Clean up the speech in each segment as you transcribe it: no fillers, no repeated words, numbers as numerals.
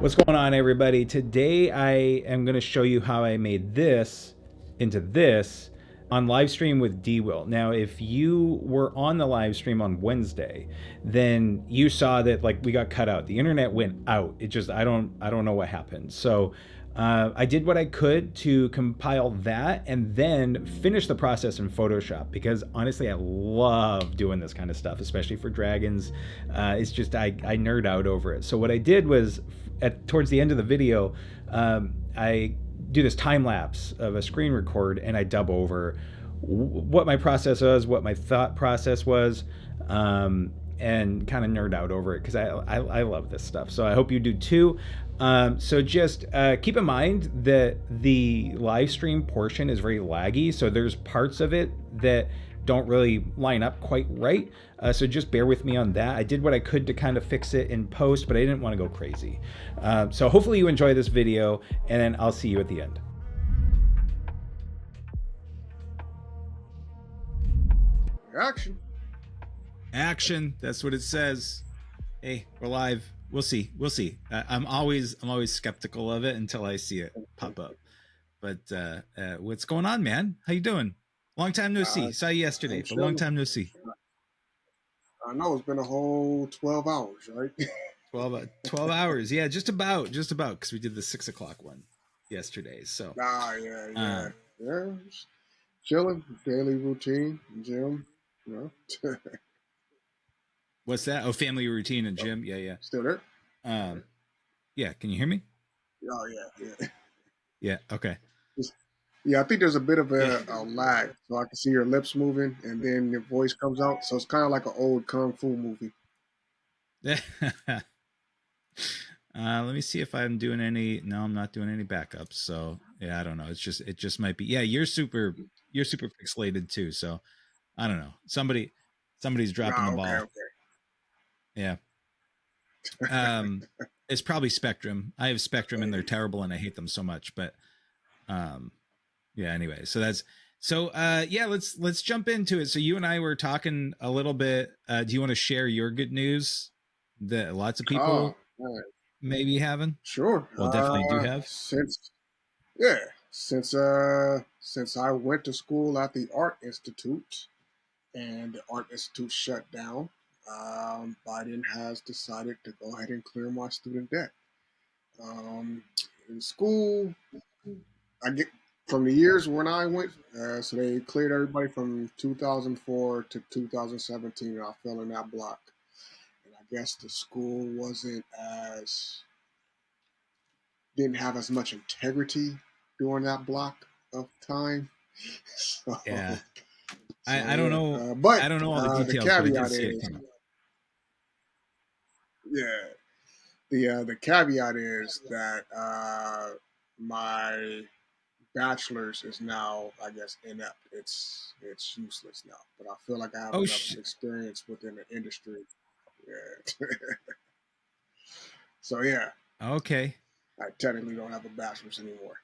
What's going on, everybody? Today I am going to show you how I made this into this on live stream with D.Will. Now, if you were on the live stream on Wednesday, then you saw that like we got cut out. The internet went out. It just I don't know what happened. So I did what I could to compile that and then finish the process in Photoshop because honestly, I love doing this kind of stuff, especially for dragons. It's just I nerd out over it. So what I did was towards the end of the video, I do this time lapse of a screen record and I dub over what my process was, what my thought process was, and kind of nerd out over it because I love this stuff. So I hope you do too. So just keep in mind that the live stream portion is very laggy. So there's parts of it that don't really line up quite right. So just bear with me on that. I did what I could to kind of fix it in post, but I didn't want to go crazy. So hopefully you enjoy this video, and then I'll see you at the end. Action. Action. That's what it says. Hey, we're live. We'll see. We'll see. I'm always skeptical of it until I see it pop up. But what's going on, man? How you doing? Long time no see. Saw you yesterday, but long time no see. I know it's been a whole 12 hours, right? 12 hours. Yeah, just about because we did the 6 o'clock one yesterday. So yeah. Chilling, daily routine, gym, you know. What's that? Oh, family routine and gym. Yeah. Still there? Yeah. Can you hear me? Oh yeah. Yeah. Okay. Yeah, I think there's a bit of a lag, so I can see your lips moving, and then your voice comes out. So it's kind of like an old kung fu movie. Let me see if I'm doing any. No, I'm not doing any backups. So yeah, I don't know. It just might be. Yeah, you're super pixelated too. So I don't know. Somebody's dropping the ball. Okay. Yeah. It's probably Spectrum. I have Spectrum and they're terrible and I hate them so much. But yeah. Anyway, yeah. Let's jump into it. So you and I were talking a little bit. Do you want to share your good news that lots of people maybe having? Sure. Well, definitely do have. Since I went to school at the Art Institute and the Art Institute shut down, Biden has decided to go ahead and clear my student debt. In school, I get from the years when I went, so they cleared everybody from 2004 to 2017, and I fell in that block. And I guess the school didn't have as much integrity during that block of time. So, yeah. I don't know. But I don't know all the the details, but I did caveat see it is, come up. the caveat is that my bachelor's is now, I guess, inept. It's useless now. But I feel like I have enough experience within the industry. Yeah. So yeah. Okay. I technically don't have a bachelor's anymore.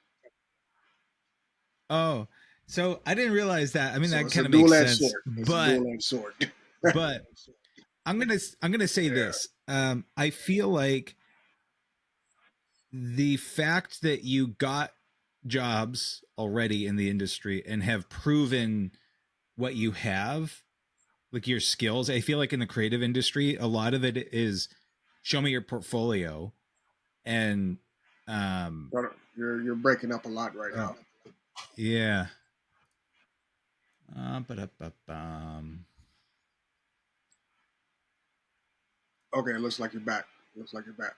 Oh, so I didn't realize that. I mean, So that kind of makes sense. Sword. It's a dual-edged sword. But I'm gonna say this. I feel like the fact that you got jobs already in the industry and have proven what you have, like your skills. I feel like in the creative industry, a lot of it is show me your portfolio, and you're breaking up a lot right now. Yeah. Okay, it looks like you're back.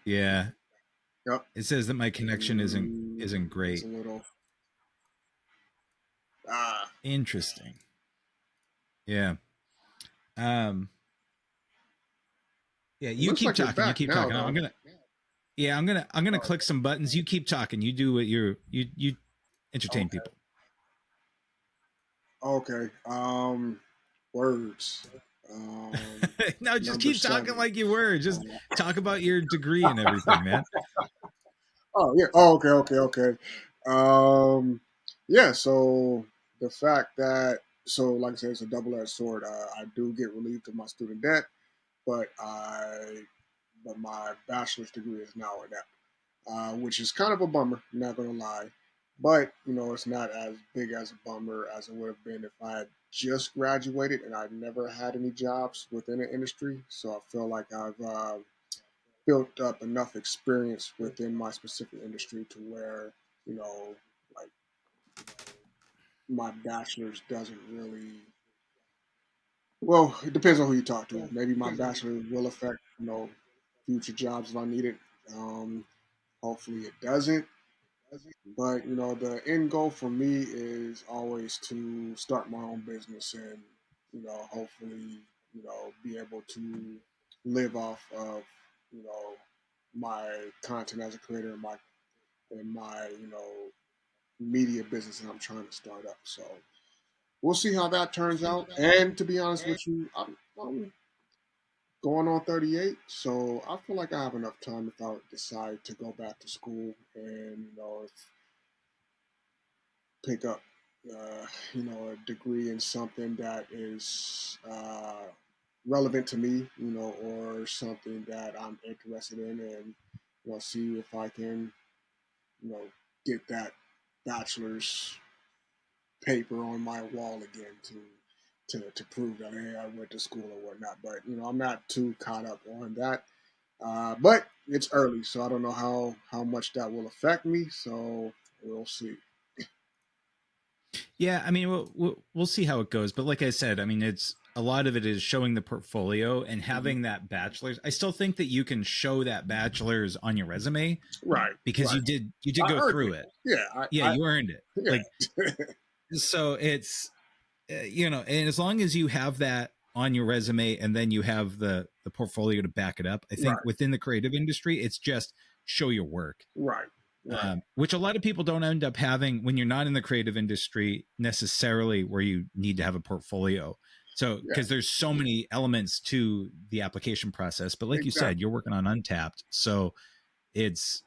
Yeah. Yep. It says that my connection isn't great. It's a little. Interesting. Yeah. Yeah, you keep talking. You keep talking. I'm gonna click some buttons. You keep talking. You do what you entertain people. Okay. Words. No, just keep talking like you were. Just talk about your degree and everything, man. Oh yeah. Oh, okay. Yeah. So the fact that like I said, it's a double-edged sword. I do get relieved of my student debt, but my bachelor's degree is now inept. which is kind of a bummer. I'm not gonna lie, but it's not as big as a bummer as it would have been if I had just graduated and I'd never had any jobs within the industry. So I feel like I've built up enough experience within my specific industry to where like my bachelor's doesn't really. Well, it depends on who you talk to. Maybe my bachelor will affect future jobs if I need it. Um, Hopefully it doesn't. But the end goal for me is always to start my own business and hopefully be able to live off of you know my content as a creator and my media business that I'm trying to start up. So we'll see how that turns out. And to be honest with you, I'm going on 38, so I feel like I have enough time if I decide to go back to school and pick up a degree in something that is relevant to me, or something that I'm interested in, and see if I can you know get that bachelor's paper on my wall again to prove that, hey, I went to school or whatnot. But I'm not too caught up on that. But it's early, so I don't know how much that will affect me. So we'll see. Yeah, I mean, we'll see how it goes. But like I said, I mean, it's a lot of it is showing the portfolio and Mhm. having that bachelor's. I still think that you can show that bachelor's on your resume Right, because right. you did I go earned through it. it. Yeah, Yeah, I you earned it. Like yeah. so, it's and as long as you have that on your resume and then you have the portfolio to back it up, I think Right, within the creative industry, it's just show your work. right, right. Which a lot of people don't end up having when you're not in the creative industry necessarily, where you need to have a portfolio. So, Yeah, because there's so many elements to the application process, but like you said, exactly. you're working on Untapped, so it's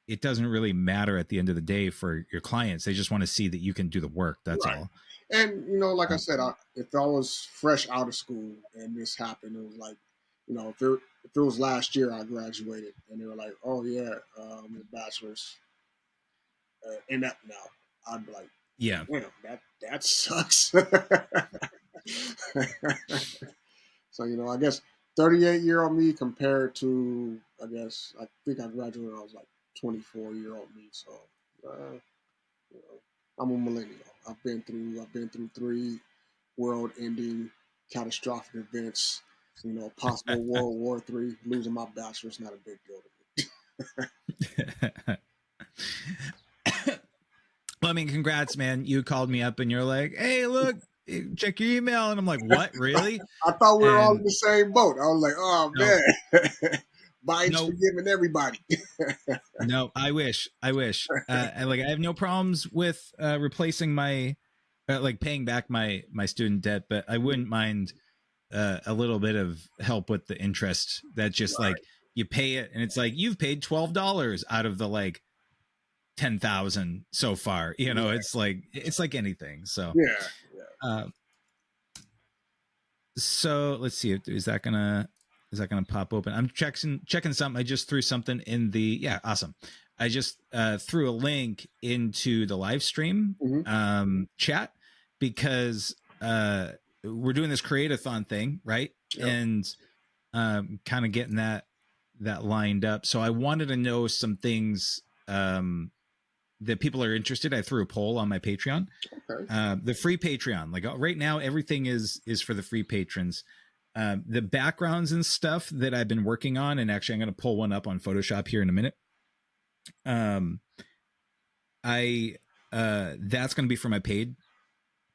it doesn't really matter at the end of the day for your clients. They just want to see that you can do the work. That's Right. all. And like I Uh, said, if I was fresh out of school and this happened, it was like, if it was last year I graduated and they were like, oh yeah, your bachelor's in that now, I'd be like, yeah, damn, that sucks. So I guess 38-year-old me compared to, I guess, I think I graduated when I was like 24-year-old me. So you know, I'm a millennial. I've been through three world-ending catastrophic events. Possible World War III. Losing my bachelor's not a big deal to well, I mean, congrats, man. You called me up and you're like, hey, look, check your email. And I'm like, what, me. really? I thought we were all in And the same boat. I was like, oh no, man, Biden's no, forgiving everybody. no, I wish. Like, I have no problems with replacing my, like paying back my student debt, but I wouldn't mind a little bit of help with the interest. That just like Right. you pay it, and it's like you've paid $12 out of the like 10,000 so far. Yeah. It's like anything. Yeah. Yeah. Uh, so let's see. Is that gonna pop open? I'm checking something. I just threw something in the yeah. Awesome. I just threw a link into the live stream Hmm. chat because we're doing this create-a-thon thing, right? Yep. And kind of getting that lined up. So I wanted to know some things that people are interested. I threw a poll on my Patreon, Okay. the free Patreon. Like right now, everything is for the free patrons. The backgrounds and stuff that I've been working on, and actually, I'm going to pull one up on Photoshop here in a minute. Um, I That's going to be for my paid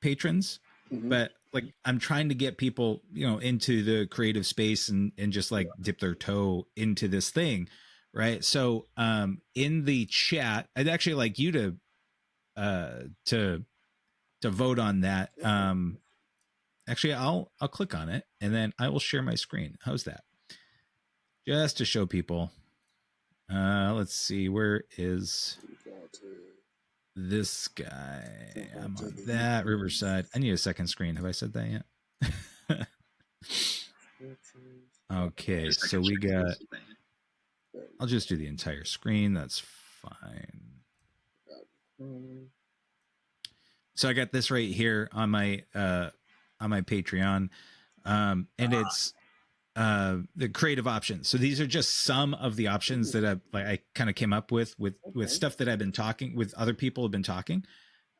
patrons, Hmm. but like I'm trying to get people, into the creative space and just like dip their toe into this thing, right? So, in the chat, I'd actually like you uh to to vote on that. Okay. Actually, I'll click on it and then I will share my screen. How's that? Just to show people. Let's see. Where is Go to this guy? go I'm to on the that YouTube. Riverside. I need a second screen. Have I said that yet? Okay, so we got. I'll just do the entire screen. That's fine. Um, So I got this right here on my Patreon, and it's the creative options. So these are just some of the options that I kind of came up with okay. stuff that I've been talking with other people have been talking.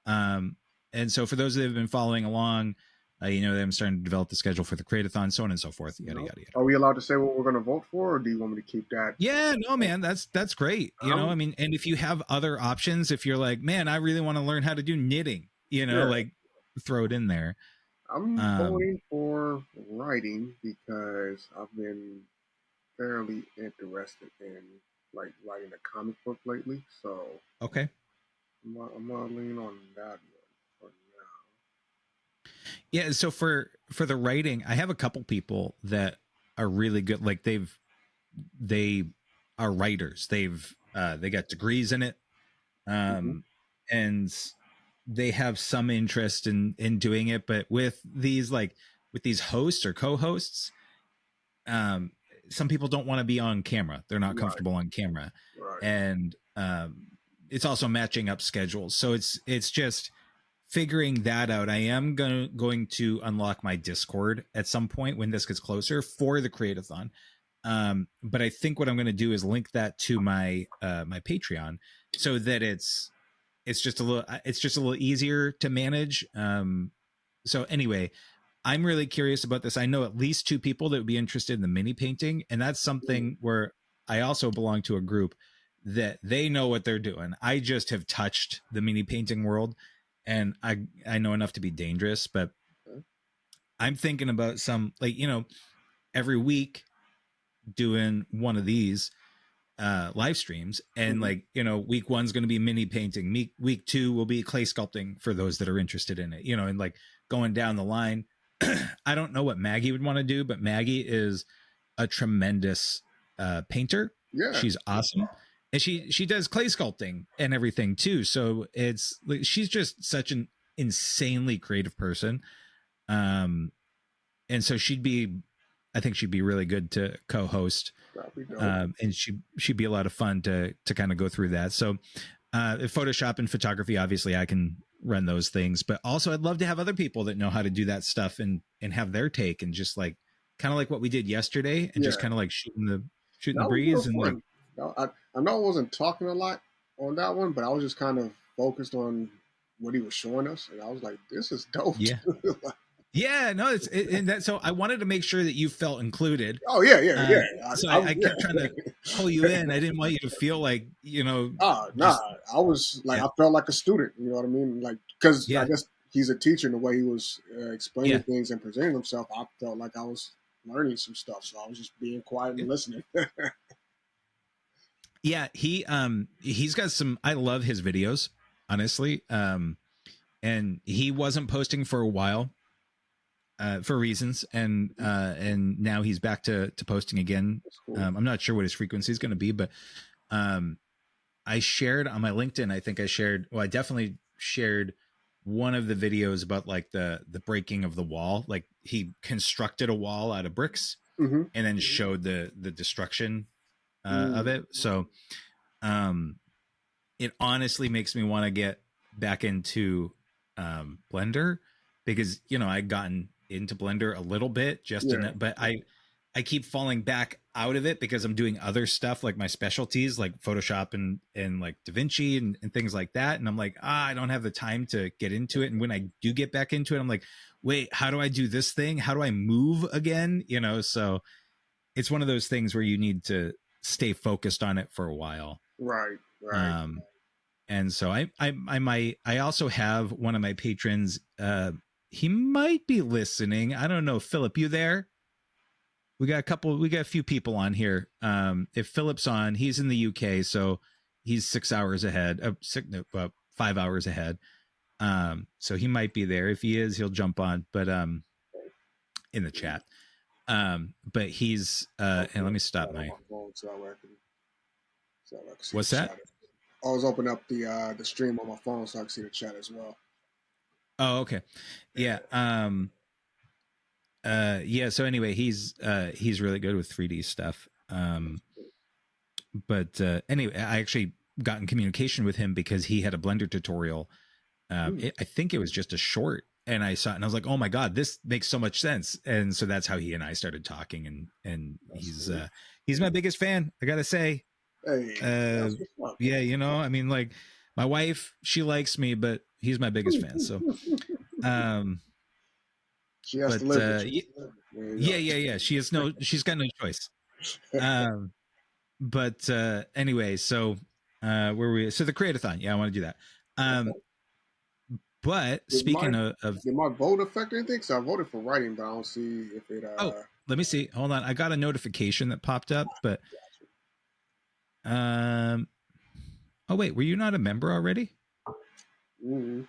And so for those that have been following along, you know, I'm starting to develop the schedule for the create-a-thon, so on and so forth, You yada know, yada yada. are we allowed to say what we're going to vote for, or do you want me to keep that? Yeah, no, man, that's great. You know, I I'm mean, and if you have other options, if you're like, man, I really want to learn how to do knitting, you know, yeah, like throw it in there. I'm Um, voting for writing because I've been fairly interested in like writing a comic book lately. So okay. I'm gonna lean on that one for Yeah, so for the writing, I have a couple people that are really good. Like they are writers. They got degrees in it. now. Hmm. And they have some interest in doing it, but with these hosts or co-hosts, um some people don't want to be on camera. They're not Right, comfortable on camera. right. And it's also matching up schedules. So it's just figuring that out. I am going to unlock my Discord at some point when this gets closer for the create-a-thon. But I think what I'm going to do is link that to my my Patreon so that it's just a little easier to manage. So anyway, I'm really curious about this. I know at least two people that would be interested in the mini painting, and that's Mm, something where I also belong to a group that they know what they're doing. I just have touched the mini painting world, and I know enough to be dangerous, but okay. I'm thinking about some, like, you know, every week doing one of these live streams, and Hmm. like, you know, week one's going to be mini painting, week two will be clay sculpting for those that are interested in it, you know, and like going down the line. I don't know what Maggie would want to do, but Maggie is a tremendous painter. Yeah, She's awesome, and she does clay sculpting and everything too. So it's like she's just such an insanely creative person. um and so I think she'd be really good to co-host. that'd be dope. And she'd be a lot of fun to kind of go through that. So Photoshop and photography, obviously I can run those things, but also I'd love to have other people that know how to do that stuff and have their take, and just like kind of like what we did yesterday, and just Yeah, kind of like shooting the that was real breeze and like, fun. I know I wasn't talking a lot on that one, but I was just kind of focused on what he was showing us, and I was like, "This is dope." yeah. Like, Yeah, no, and that, so I wanted to make sure that you felt included. oh yeah, yeah, uh yeah. so I kept trying Yeah. to pull you in. I didn't want you to feel like, you know, Ah, nah. just, I was like, yeah, I felt like a student. You know what I mean? Like, because I yeah, guess he's a teacher, and the way he was yeah. explaining things and presenting himself, I felt like I was learning some stuff. So I was just being quiet and listening. Yeah, he's got some, I love his videos, honestly. And he wasn't posting for a while for reasons, and now he's back to posting again. That's cool. I'm not sure what his frequency is going to be, but um I shared on my LinkedIn, I think I definitely shared one of the videos about like the breaking of the wall. Like he constructed a wall out of bricks Mm-hmm. and then showed the destruction of Mm. it. So um it honestly makes me want to get back into Blender, because, you know, I'd gotten into Blender a little bit Yeah. but I keep falling back out of it because I'm doing other stuff like my specialties like Photoshop and like DaVinci and things like that, and I'm like, I don't have the time to get into it. And when I do get back into it, I'm like, wait, how do I do this thing? How do I move again? You know, so it's one of those things where you need to stay focused on it for a while. Right. Right. um and so I also have one of my patrons. He might be listening. I don't know. Philip, you there? We got a few people on here. If Philip's on, he's in the UK, so he's 6 hours ahead. 5 hours ahead. So he might be there. If he is, he'll jump on. But in the chat. But he's and Open let up me the stop chat on my. my phone so I can see the What's that? chat. I was opening up the stream on my phone so I can see the chat as well. Oh, okay. Yeah. Yeah, so anyway, he's really good with 3D stuff. but anyway, I actually got in communication with him because he had a Blender tutorial. I think it was just a short, and I saw it and I was like, "Oh my god, this makes so much sense!" And so that's how he and I started talking. And That's sweet. he's my biggest fan, I gotta say. Hey, Uh, that's what's up. yeah, you know, I mean, like my wife, she likes me, but he's my biggest fan. So, um, She has to but live with you. yeah, There you yeah, go. yeah, yeah. She's got no choice. Um, but anyway, so where were we? So the create-a-thon, yeah, I want to do that. Um, Okay. but Did my speaking of did my vote affect anything? Because I voted for writing, but I don't see if it. oh, let me see. Hold on, I got a notification that popped up, but um, oh wait, were you not a member already? Mm-hmm.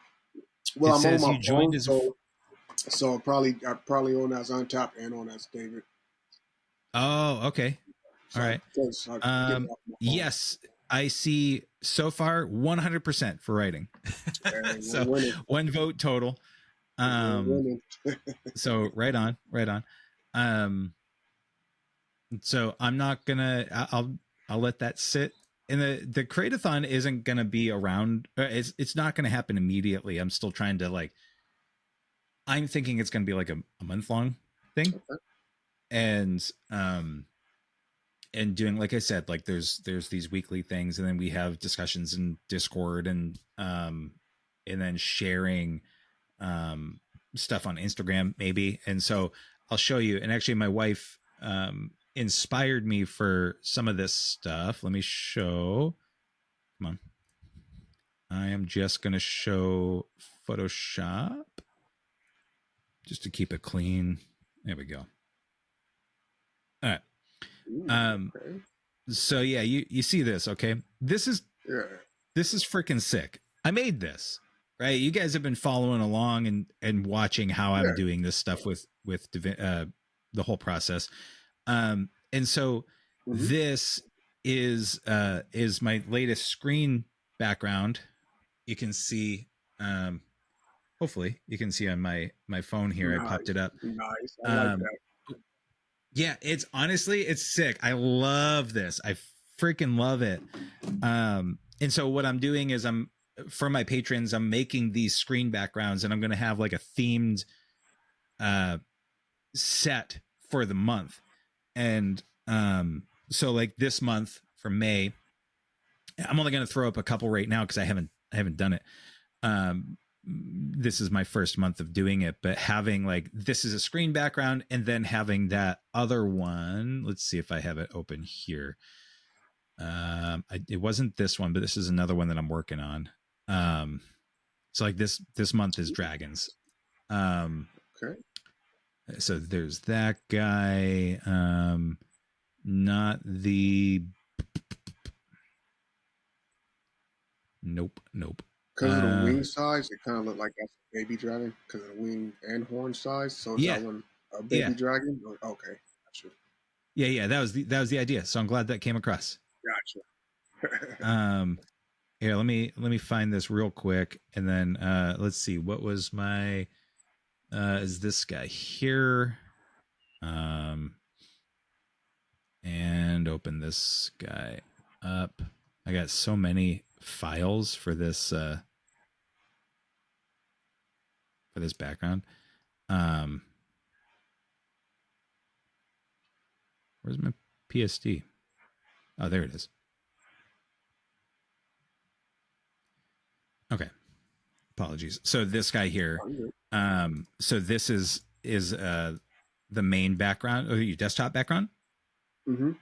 Well, It I'm on says my you joined phone, as so I probably on as Untapped and on as David. oh, okay, all So right. I did it off my phone. Yes, I see so far 100% for writing. Hey, we're So winning. one vote total. We're Um, winning. so right on, right on. Um, so I'm not gonna. I'll let that sit. And the create-a-thon isn't gonna be around. It's not gonna happen immediately. I'm still trying to like. I'm thinking it's gonna be like a month long thing, Okay. and doing like I said, like there's these weekly things, and then we have discussions in Discord, and then sharing um stuff on Instagram maybe. And so I'll show you. And actually, my wife inspired me for some of this stuff. Let me show. Come on, I am just gonna show Photoshop just to keep it clean. There we go. All right. Ooh, Um, okay. so yeah, you see this, okay? Yeah. This is freaking sick. I made this, right? You guys have been following along and watching how I'm Yeah. doing this stuff with the whole process. And so Mm-hmm. this is my latest screen background. You can see hopefully you can see on my phone here. I popped it Nice. up. Nice. I like Um that. yeah, it's honestly it's sick. I love this. I freaking love it. And so what I'm doing is I'm for my patrons, I'm making these screen backgrounds, and I'm going to have like a themed uh set for the month. And so like this month for May, I'm only going to throw up a couple right now because I haven't done it. This is my first month of doing it, but having like this is a screen background, and then having that other one. Let's see if I have it open here. It wasn't this one, but this is another one that I'm working on. Um, so like this month is dragons. Um, Okay. so there's that guy. Not the nope. Because of the wing size, it kind of looked like that's a baby dragon because of the wing and horn size. So is that Yeah, one a baby yeah, dragon? Okay. Gotcha. yeah. That was the idea. So I'm glad that came across. Gotcha. Um, here, let me find this real quick, and then let's see. What was my is this guy here? Um, and open this guy up. I got so many files for this background. Um, where's my PSD? Oh, there it is. Okay, apologies. So this guy here. So this is the main background or your desktop background, Mm-hmm.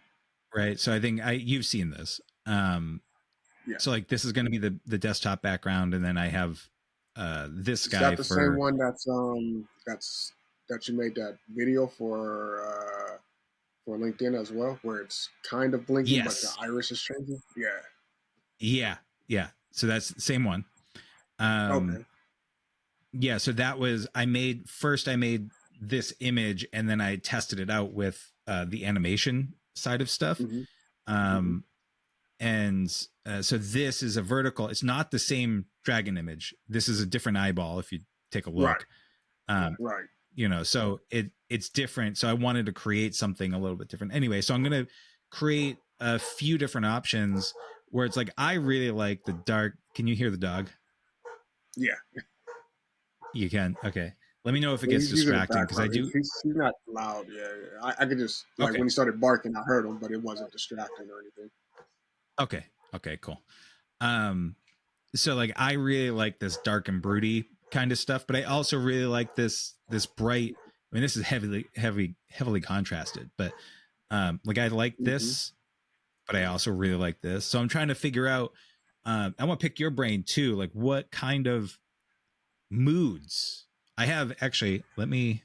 right? So I think you've seen this. Yeah. So like this is going to be the desktop background, and then I have this Is guy that the same for one that you made that video for LinkedIn as well, where it's kind of blinking but the yes, iris is changing? Yeah. yeah. So that's the same one. Um, Okay. yeah. So that was I made this image, and then I tested it out with the animation side of stuff. Mm-hmm. Mm-hmm. Um, and so this is a vertical. It's not the same dragon image. This is a different eyeball. If you take a Right. look, um, Right. so it's different. So I wanted to create something a little bit different. Anyway, so I'm gonna create a few different options where it's like I really like the dark. Can you hear the dog? Yeah, You can. Okay. Let me know if it yeah, gets he's in the distracting because I background. do. He's not loud. Yeah, yeah. I could just like Okay. when he started barking, I heard him, but it wasn't distracting or anything. Okay. Okay. Cool. Um. So like I really like this dark and broody kind of stuff, but I also really like this bright. I mean, this is heavily contrasted, but like I like Mm-hmm. this, but I also really like this. So I'm trying to figure out. I want to pick your brain too. Like what kind of moods I have. Actually, let me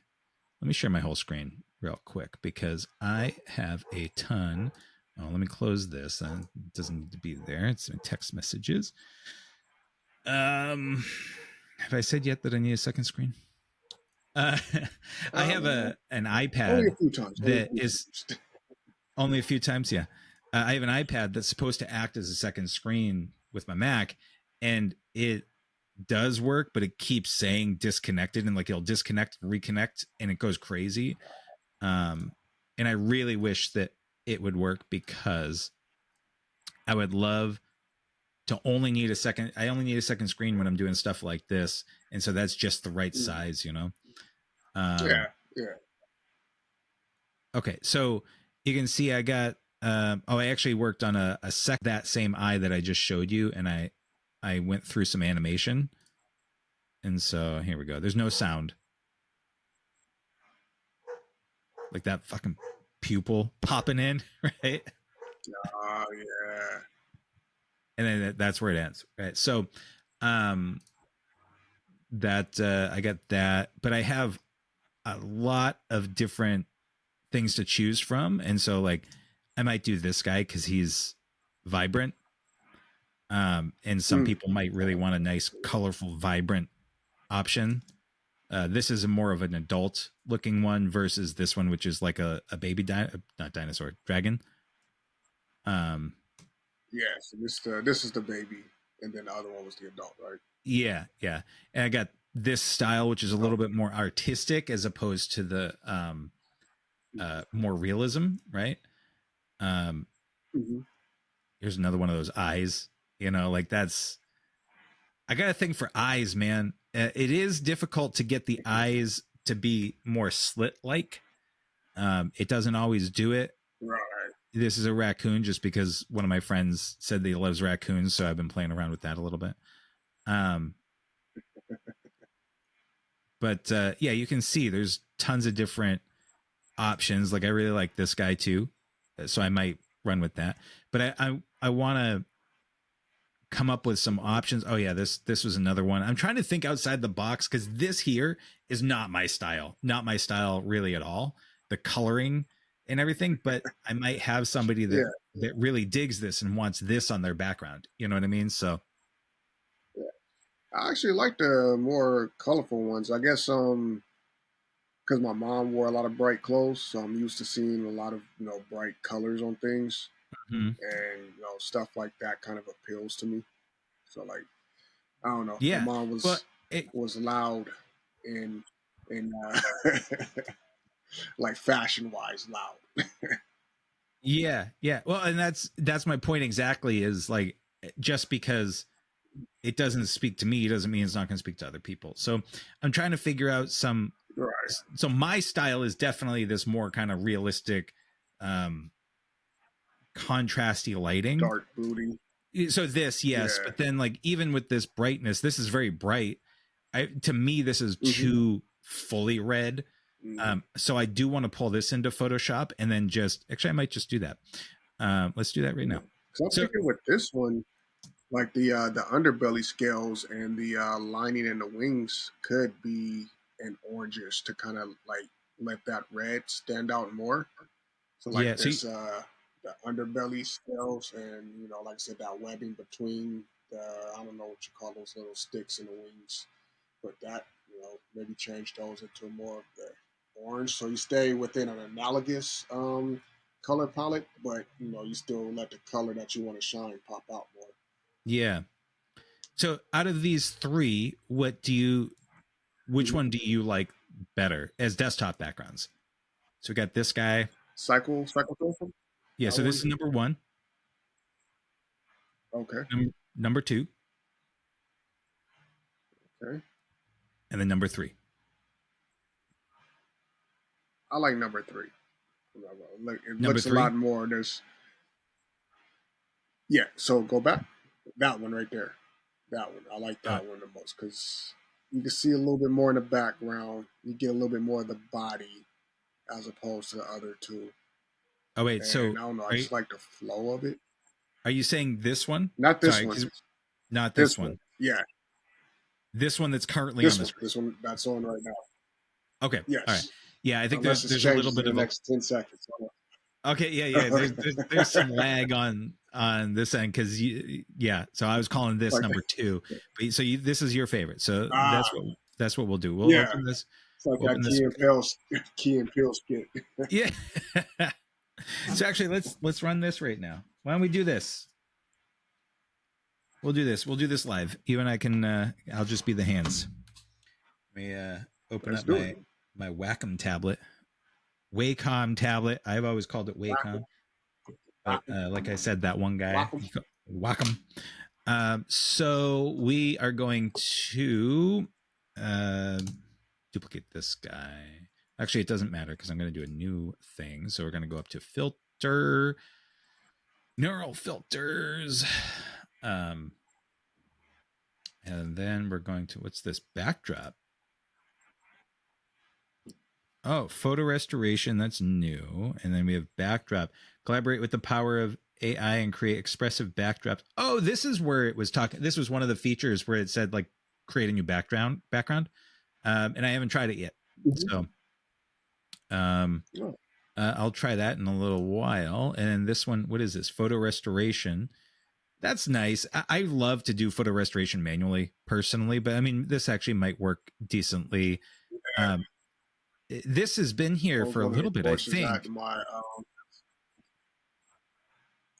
share my whole screen real quick because I have a ton. Oh, let me close this. It doesn't need to be there. It's my text messages. Um, have I said yet that I need a second screen? Uh, I have Uh, an Only a iPad few times. Only a that few is times. only a few times. Yeah, I have an iPad that's supposed to act as a second screen with my Mac, and it does work, but it keeps saying disconnected, and like it'll disconnect, reconnect, and it goes crazy. Um, and I really wish that it would work because I would love to only need a second. I only need a second screen when I'm doing stuff like this, and so that's just the right Mm. size, you know. Yeah, Um, yeah. okay, so you can see I got. Oh, I actually worked on a sec that same eye that I just showed you, and I went through some animation, and so here we go. There's no sound, like that fucking pupil popping in, right? Oh, yeah. And then that's where it ends, right? So, um, that I got that, but I have a lot of different things to choose from, and so like I might do this guy because he's vibrant, and some Mm. people might really want a nice, colorful, vibrant option. This is a more of an adult looking one versus this one, which is like a baby not dinosaur, dragon. Um, Yeah, so this is the baby, and then the other one was the adult, right? yeah, yeah, and I got this style, which is a little Okay. bit more artistic as opposed to the more realism, right? Um, Mm-hmm. here's another one of those eyes. You know, like that's I got a thing for eyes, man. It is difficult to get the eyes to be more slit like. It doesn't always do it. Right. This is a raccoon just because one of my friends said that he loves raccoons, so I've been playing around with that a little bit. Um, but yeah, you can see there's tons of different options. Like I really like this guy too, so I might run with that. But I want to come up with some options. Oh yeah, this was another one. I'm trying to think outside the box because this here is not my style, not my style really at all. The coloring and everything, but I might have somebody Yeah, that really digs this and wants this on their background. You know what I mean? So yeah. I actually like the more colorful ones. I guess because my mom wore a lot of bright clothes, so I'm used to seeing a lot of bright colors on things, mhm. and stuff like that kind of appeals to me. So like I don't know, my Yeah, mom but it, was loud in in like fashion wise loud. yeah. Well, and that's my point exactly. Is like just because it doesn't speak to me doesn't mean it's not going to speak to other people. So I'm trying to figure out some. Right. So my style is definitely this more kind of realistic, um, contrasty lighting. Dark booty. So this, yes, Yeah. but then like even with this brightness, this is very bright. To me, this is Mm-hmm. too fully red. Mm. So I do want to pull this into Photoshop and then just actually I might just do that. Let's do that right Yeah. now. So I'm So thinking with this one, like the underbelly scales and the lining in the wings could be an orangish to kind of like let that red stand out more. So like yeah, so this the underbelly scales and like I said that webbing between the I don't know what you call those little sticks in the wings, but that maybe change those into more of the orange. So you stay within an analogous color palette, but you still let the color that you want to shine pop out more. yeah. So out of these three, which Mm-hmm. one do you like better as desktop backgrounds? So we got this guy. Cycle Trophy, Yeah, that so this one. is number one. Okay. Number two, Okay. and then number three. I like number three. It Number looks a lot three. more. There's yeah. So go back. That one right there. That one. I like Uh, that one the most because you can see a little bit more in the background. You get a little bit more of the body as opposed to the other two. oh wait, And so I don't know. I are you, just like the flow of it. are you saying this one? Not this Sorry, one. 'cause not this This one. one. Yeah. This one that's currently on This the one. screen. This one that's on right now. Okay, all right. Yes. Yeah, I think Unless it there's a little changes in bit the of a next 10 seconds. okay. Yeah. There's some lag on this end because yeah. So I was calling this Like number two, but so this is your favorite. So ah that's what we'll do. We'll yeah. open this. It's like We'll that open this. Key and Peele skit. Yeah. So actually, let's run this right now. Why don't we do this? We'll do this. We'll do this live. You and I can. I'll just be the hands. Let me open Let's up do it. my Wacom tablet, Wacom tablet. I've always called it Whack 'em, Wacom, but whack 'em, like I said, that one guy, whack 'em. Wacom. So we are going to uh, duplicate this guy. Actually, it doesn't matter because I'm going to do a new thing. So we're going to go up to filter, neural filters. Um, and then we're going to, what's this backdrop? Oh, photo restoration. That's new. And then we have backdrop. Collaborate with the power of AI and create expressive backdrops. Oh, this is where it was talking. This was one of the features where it said like create a new background. And I haven't tried it yet. Mm-hmm. So um, Oh, I'll try that in a little while. And this one, what is this? Photo restoration. That's nice. I love to do photo restoration manually personally, but I mean, this actually might work decently. Um, this has been here what was for a one of the little bit, I courses I had think. in my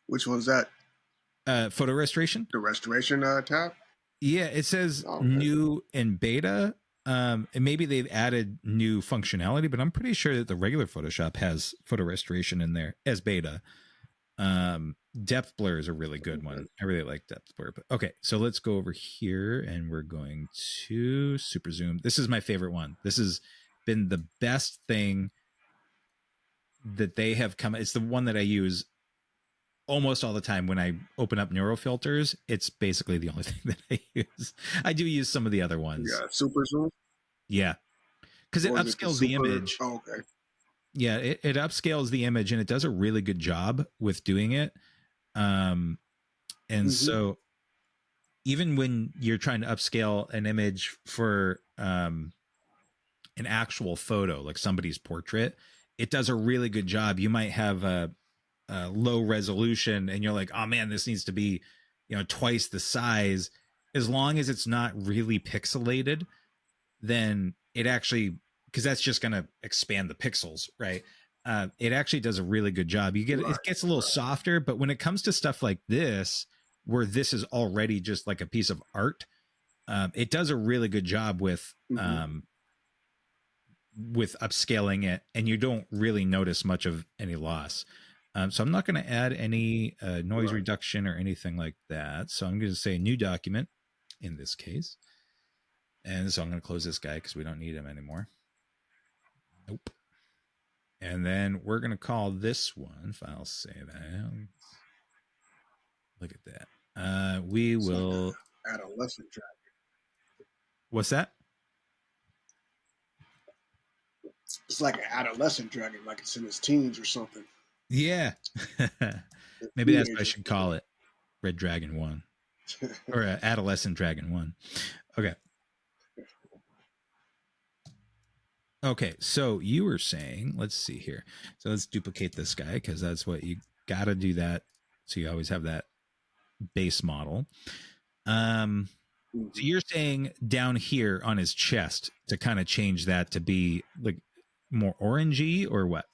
which one's that? Photo restoration. The restoration tab? Yeah, it says Oh, okay. new in beta. And maybe they've added new functionality, but I'm pretty sure that the regular Photoshop has photo restoration in there as beta. Depth blur is a really good Okay. one. I really like depth blur. But okay, so let's go over here and we're going to super zoom. This is my favorite one. This has been the best thing that they have come. It's the one that I use almost all the time when I open up neural filters. It's basically the only thing that I use. I do use some of the other ones. Yeah, super zoom. Yeah. Because it Or is it the upscales the super? image. Oh, okay. Yeah, it upscales the image and it does a really good job with doing it. Um, and Mm-hmm. so even when you're trying to upscale an image for an actual photo, like somebody's portrait, it does a really good job. You might have a low resolution and you're like, oh man, this needs to be, twice the size. As long as it's not really pixelated, then it actually, because that's just going to expand the pixels, right? It actually does a really good job. Right. It gets a little softer, but when it comes to stuff like this, where this is already just like a piece of art, it does a really good job Mm-hmm. with upscaling it, and you don't really notice much of any loss. So I'm not going to add any noise Right. reduction or anything like that. So I'm going to say new document in this case. And so I'm going to close this guy because we don't need him anymore. Nope. And then we're going to call this one, file save as. Look at that. We It's like will. a adolescent dragon. What's that? It's like an adolescent dragon, like it's in his teens or something. Yeah. A Maybe that's what I teenager. should call it. Red Dragon 1 or Adolescent Dragon 1. Okay. Okay. So you were saying, let's see here. So let's duplicate this guy because that's what you got to do that. So you always have that base model. So Mm-hmm. you're saying down here on his chest to kind of change that to be like more orangey or what?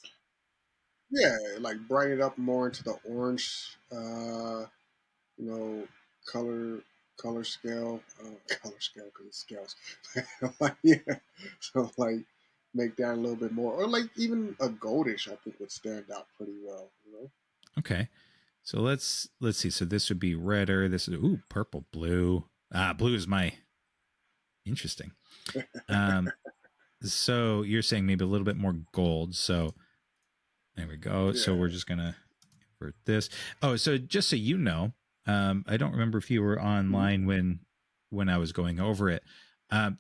Yeah, like brighten it up more into the orange, you know, color color scale, color scale because it scales. Like, yeah, so like make that a little bit more, or like even a goldish, I think would stand out pretty well. You know. Okay. So let's see. So this would be redder. This is ooh purple, blue. Blue is my interesting. Um, so you're saying maybe a little bit more gold. So there we go. So we're Yeah. just gonna invert this. Oh, so just so you know, I don't remember if you were Mhm. online when I was going over it.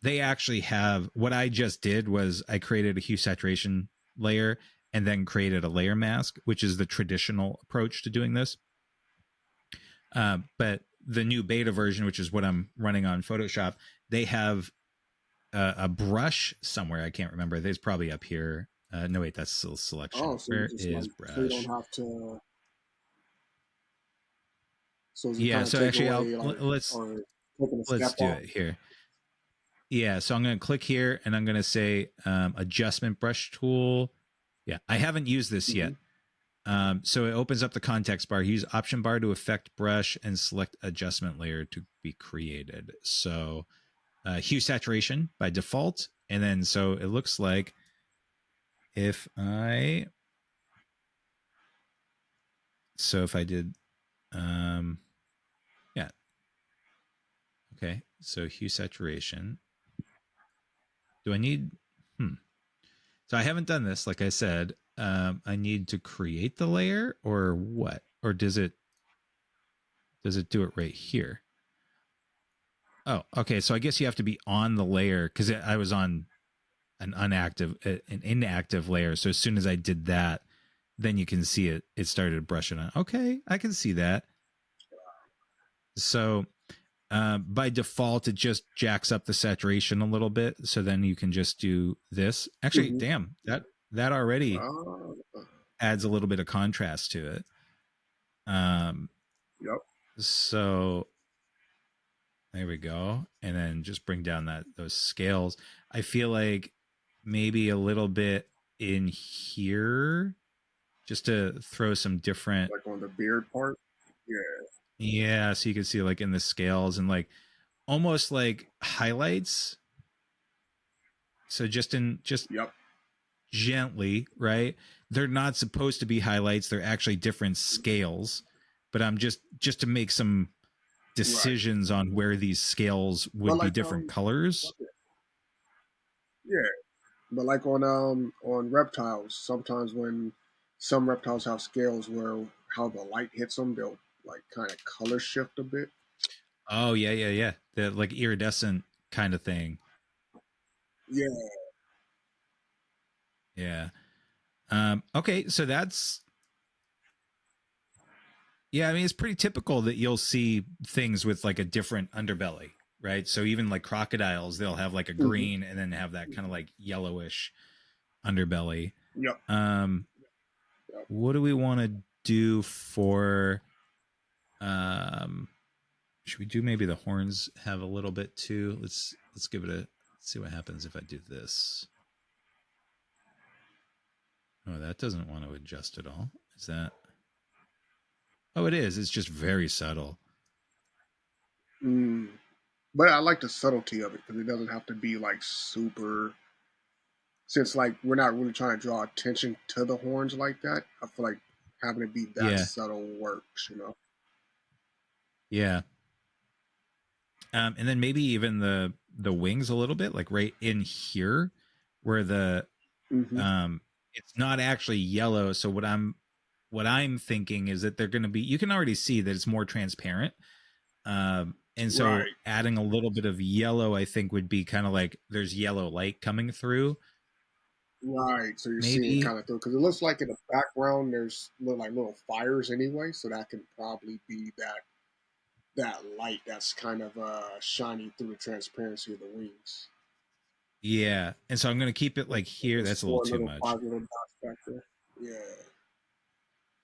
They actually have what I just did was I created a hue saturation layer and then created a layer mask, which is the traditional approach to doing this. But the new beta version, which is what I'm running on Photoshop, they have a brush somewhere. I can't remember. There's probably up here. No, wait, that's still Oh, selection. so you Where just is like so you don't brush? have to. So does it Yeah. kind of So take actually, away like or taking a let's step do off? it here. Yeah. So I'm going to click here and I'm going to say adjustment brush tool. Yeah, I haven't used this Hmm. yet. So it opens up the context bar. Use option bar to affect brush and select adjustment layer to be created. So hue saturation by default. And then so it looks like if I if I did um yeah, okay. So hue saturation. Do I need hmm. So I haven't done this, like I said. I need to create the layer or what? Or does it do it right here? Oh, okay. So I guess you have to be on the layer because I was on an inactive layer. So as soon as I did that, then you can see it started brushing on. Okay, I can see that. So by default, it just jacks up the saturation a little bit. So then you can just do this. Actually, Hmm. damn, that already Uh, adds a little bit of contrast to it. Um, yep. so there we go. And then just bring down those scales. I feel like maybe a little bit in here just to throw some different Like on the beard part. Yeah. yeah, so you can see like in the scales and like almost like highlights. So just Yep. gently, right? They're not supposed to be highlights, they're actually different scales. But I'm just to make some Right. decisions on where these scales But would be like different colors. yeah. But like on reptiles, sometimes when some reptiles have scales where how the light hits them, they'll like kind of color shift a bit. Oh yeah, yeah, yeah. The like iridescent kind of thing. Yeah. Yeah. Okay, so that's yeah, I mean it's pretty typical that you'll see things with like a different underbelly, right? So even like crocodiles, they'll have like a Hmm. green and then have that kind of like yellowish underbelly. Yep. Um Yep. what do we want to do for um should we do maybe the horns have a little bit too? Let's give it a see what happens if I do this. Oh, that doesn't want to adjust at all. Is that oh, it is. It's just very subtle. Mm. But I like the subtlety of it because it doesn't have to be like super. Since like we're not really trying to draw attention to the horns like that, I feel like having it be that Yeah. subtle works. You know. Yeah. And then maybe even the wings a little bit, like right in here, where the Hmm. um, it's not actually yellow. So what I'm thinking is that they're going to be. You can already see that it's more transparent. And so Right. adding a little bit of yellow, I think, would be kind of like there's yellow light coming through. Right. So you're seeing Maybe kind of through because it looks like in the background there's like little fires anyway, so that can probably be that light that's kind of shining through the transparency of the wings. yeah. And so I'm going to keep it like Like here. those That's a little four too little much. five little dots back there. Yeah.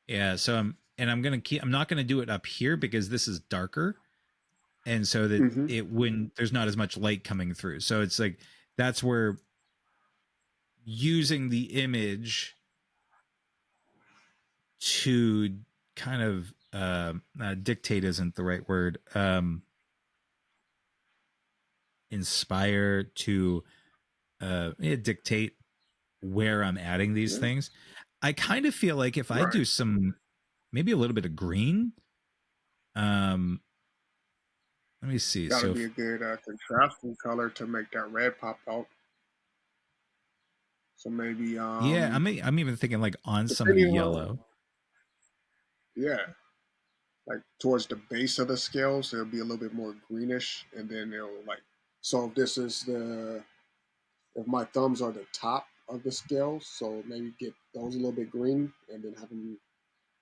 Yeah. So I'm going to keep. I'm not going to do it up here because this is darker. And so that Hmm. it when there's not as much light coming through. So it's like that's where using the image to kind of dictate isn't the right word. Inspire to dictate where I'm adding these Yeah. things. I kind of feel like if I Right. do some maybe a little bit of green. Um, let me see. Got to So be a good contrasting color to make that red pop out. So maybe yeah, I'm even thinking like on some depending on, yellow. yeah, like towards the base of the scales, it'll be a little bit more greenish, and then it'll like. So if this is the if my thumbs are the top of the scales, so maybe get those a little bit green, and then have them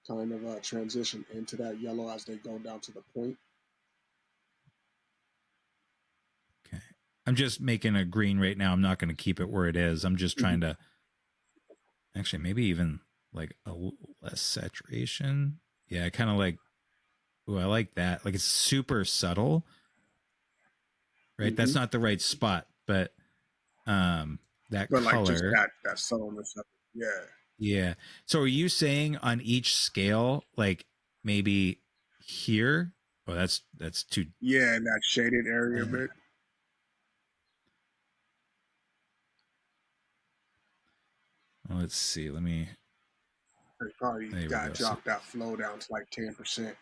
kind of transition into that yellow as they go down to the point. Okay. I'm just making a green right now. I'm not going to keep it where it is. I'm just Mm-hmm. trying to actually maybe even like a less saturation. Yeah, I kind of like. Ooh, I like that. Like it's super subtle, right? That's Mm-hmm. not the right spot, but um, that But like just color. that subtleness of it. Yeah. Yeah. So are you saying on each scale, like maybe here? Oh, that's too. Yeah, in that shaded area a Uh, bit. well, let's see. Let me. They probably There we got go. to So drop that flow down to like 10%.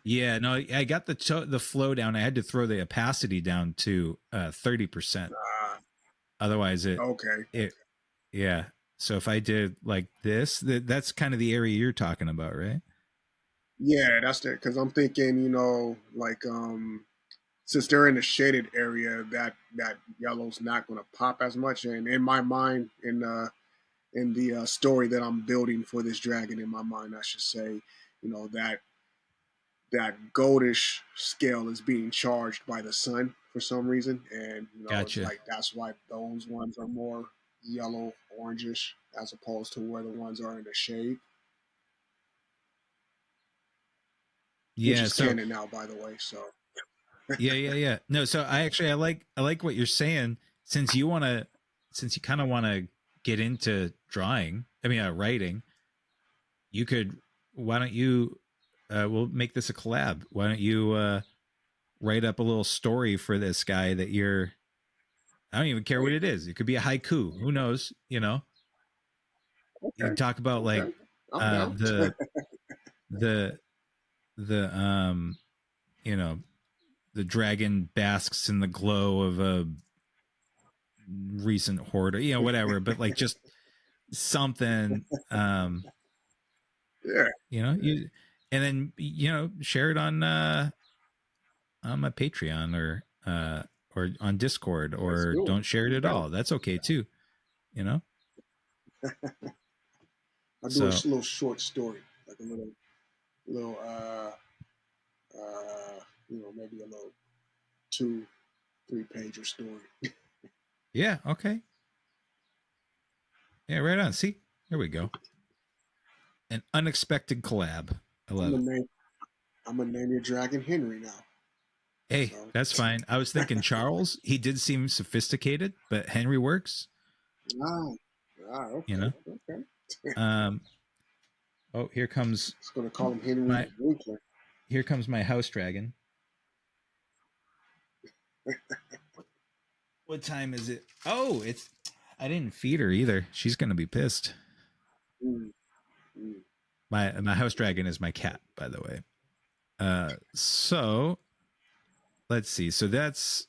yeah, no, I got the flow down. I had to throw the opacity down to 30%. Otherwise, Okay. it yeah. So if I did like this, that's kind of the area you're talking about, right? Yeah, that's it. Because I'm thinking, like since they're in the shaded area, that yellow's not going to pop as much. And in my mind, in the story that I'm building for this dragon, in my mind, I should say, that goldish scale is being charged by the sun for some reason, and it's Gotcha. like that's why those ones are more yellow orangish as opposed to where the ones are in the shade, which Yeah. is So canon now, by the way. So yeah. No, so I like what you're saying. Since you want to, since you kind of want to get into drawing, I mean, writing, you could. Why don't you? We'll make this a collab. Why don't you write up a little story for this guy that you're. I don't even care what hey, it is. It could be a haiku. Who knows? You okay, can talk about like okay, I'm uh down. the the the you know the dragon basks in the glow of a recent hoarder, whatever, but like just something, Yeah, you and then share it on my Patreon or on Discord, let's or do it. don't share it I'm at down. all. That's okay too, you know. I'll do a So little short story, like a little uh maybe a little 2-3 pager story. yeah, okay, yeah, right on. See, there we go. An unexpected collab. I I'm love gonna it. name I'm gonna name your dragon Henry now. Hey, So that's fine. I was thinking Charles. He did seem sophisticated, but Henry works. ah, You okay, know. okay. Um. Oh, It's gonna call him Henry my Winkler. here comes my house dragon. What time is it? Oh, it's. I didn't feed her either. She's gonna be pissed. Mm, mm, My house dragon is my cat, by the way. So let's see. So that's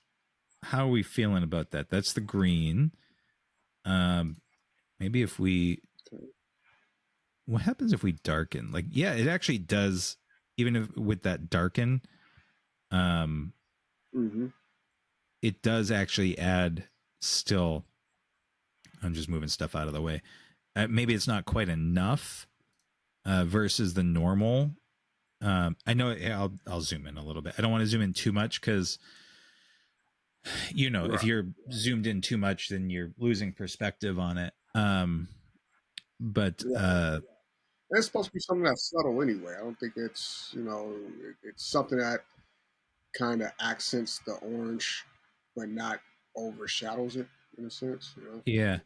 how are we feeling about that? That's the green. Um, maybe if we. okay. What happens if we darken? Like, yeah, it actually does. Even if with that darken, um, Mm-hmm. it does actually add. Still, I'm just moving stuff out of the way. Maybe it's not quite enough versus the normal. I know I'll zoom in a little bit. I don't want to zoom in too much because if Right. you're zoomed in too much, then you're losing perspective on it. But Right. It's supposed to be something that's subtle anyway. I don't think it's something that kind of accents the orange, but not overshadows it in a sense. yeah,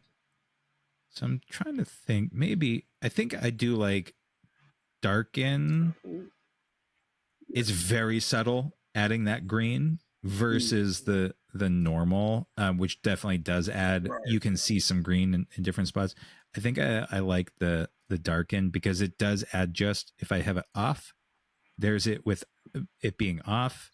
so I'm trying to think. Maybe I think I do like darken. Ooh, It's very subtle, adding that green mm, versus the the normal, which definitely does add. Right. You can see some green in different spots. I think I like the darken because it does add. Just if I have it off, there's it with it being off,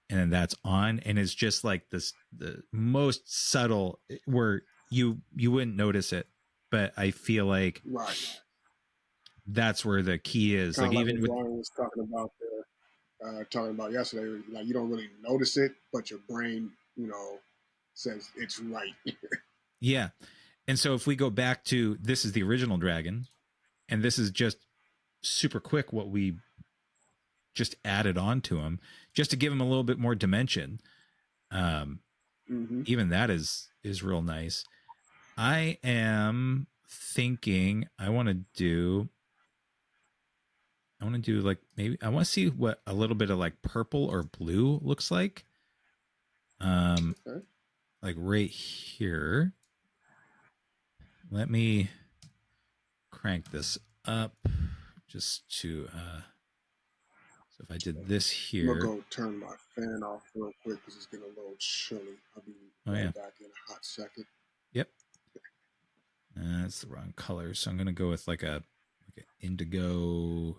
and then that's on, and it's just like this the most subtle where you wouldn't notice it, but I feel like Right. that's where the key is. Kind Like of like even what with Brian was talking about yesterday. Like you don't really notice it, but your brain, says it's right. yeah, and so if we go back to this is the original dragon, and this is just super quick what we just added on to him just to give him a little bit more dimension. Um, Mm-hmm. Even that is real nice. I am thinking I want to do like maybe I want to see what a little bit of like purple or blue looks like. Okay. Like right here. Let me crank this up just to so if I did this I'm gonna here. go turn my fan off real quick because it's getting a little chilly. I'll be Oh yeah. right back in a hot second. Yep. That's the wrong color. So I'm gonna go with like an indigo.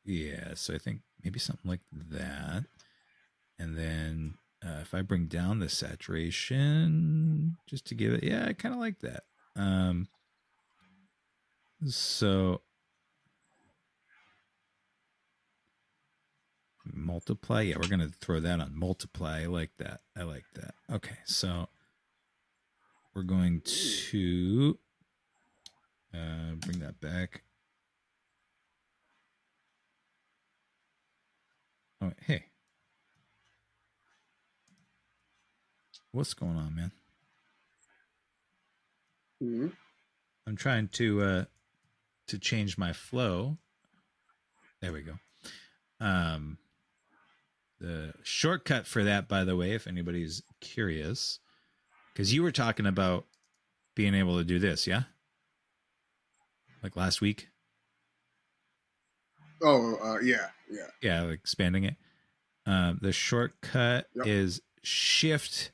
Yeah, so I think maybe something like that. And then if I bring down the saturation just to give it, yeah, I kind of like that. So multiply, yeah, we're gonna throw that on multiply. I like that. I like that. Okay, so we're going to bring that back. Oh, hey, what's going on, man? Mm-hmm. I'm trying to change my flow. There we go. Um, the shortcut for that, by the way, if anybody's curious, because you were talking about being able to do this, yeah, like last week. Oh, yeah, yeah. Yeah, like expanding it. The shortcut Yep. is shift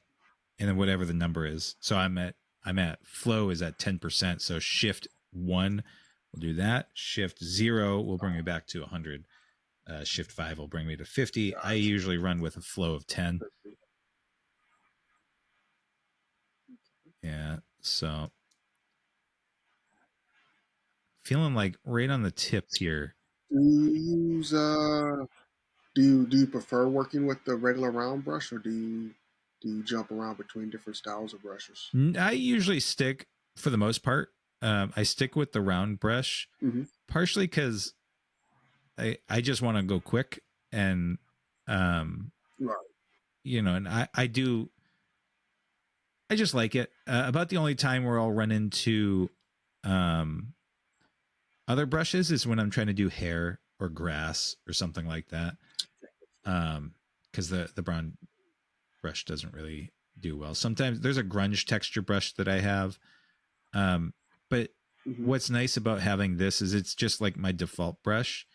and then whatever the number is. So I'm at flow is at 10%. So shift 1 will do that. Shift 0 will bring me back to 100. Shift 5 will bring me to 50. I Gotcha. usually run with a flow of 10. Yeah. So feeling like right on the tip here. Do you use do you prefer working with the regular round brush or do you jump around between different styles of brushes? I usually stick for the most part. I stick with the round brush Mm-hmm. partially because I just want to go quick and um Right. and I just like it. About the only time where I'll run into um other brushes is when I'm trying to do hair or grass or something like that. Because the brown brush doesn't really do well. Sometimes there's a grunge texture brush that I have. But Mm-hmm. what's nice about having this is it's just like my default brush,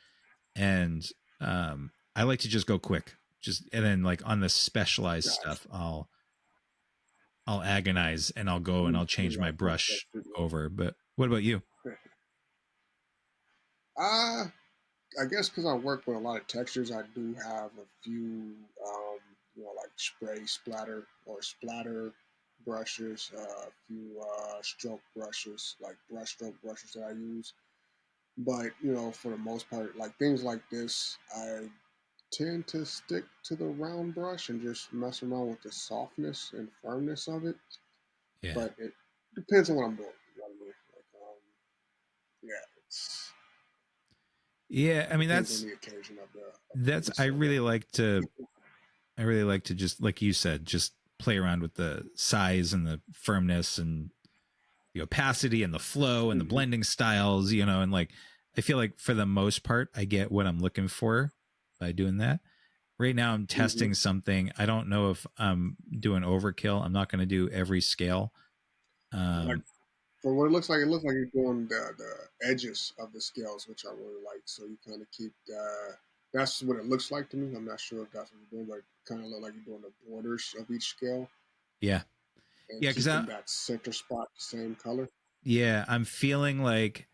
and I like to just go quick. Just and then like on the specialized Gotcha. stuff, I'll agonize and I'll go and I'll change my Like more brush textured over. But what about you? look. I guess because I work with a lot of textures, I do have a few, like spray splatter or splatter brushes, a few stroke brushes, like brush stroke brushes that I use. But for the most part, like things like this, I tend to stick to the round brush and just mess around with the softness and firmness of it. Yeah, But it depends on what I'm doing. You know what I mean? Like, yeah, yeah. I mean depends on that's the occasion of the that's piece or the. I really like to just like you said, just play around with the size and the firmness and the opacity and the flow and the Mhm. blending styles, and like I feel like for the most part I get what I'm looking for by doing that. Right now I'm Mm-hmm. testing something. I don't know if I'm doing overkill. I'm not going to do every scale. Like Um for what it looks like you're doing the edges of the scales, which I really like. So you kind of keep the. That's what it looks like to me. I'm not sure if that's what you're doing, but kind of look like you're doing the borders of each scale Yeah. and Yeah, because keeping that center spot the same color. I'm feeling like,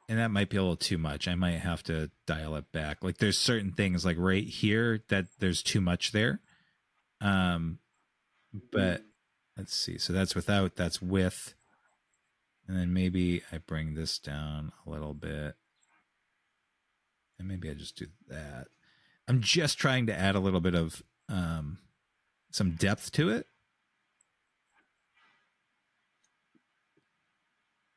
and that might be a little too much. I might have to dial it back. Like there's certain things like right here that there's too much there. Um, but Mm. let's see. So that's without, that's with, and then maybe I bring this down a little bit, and maybe I just do that. I'm just trying to add a little bit of some depth to it.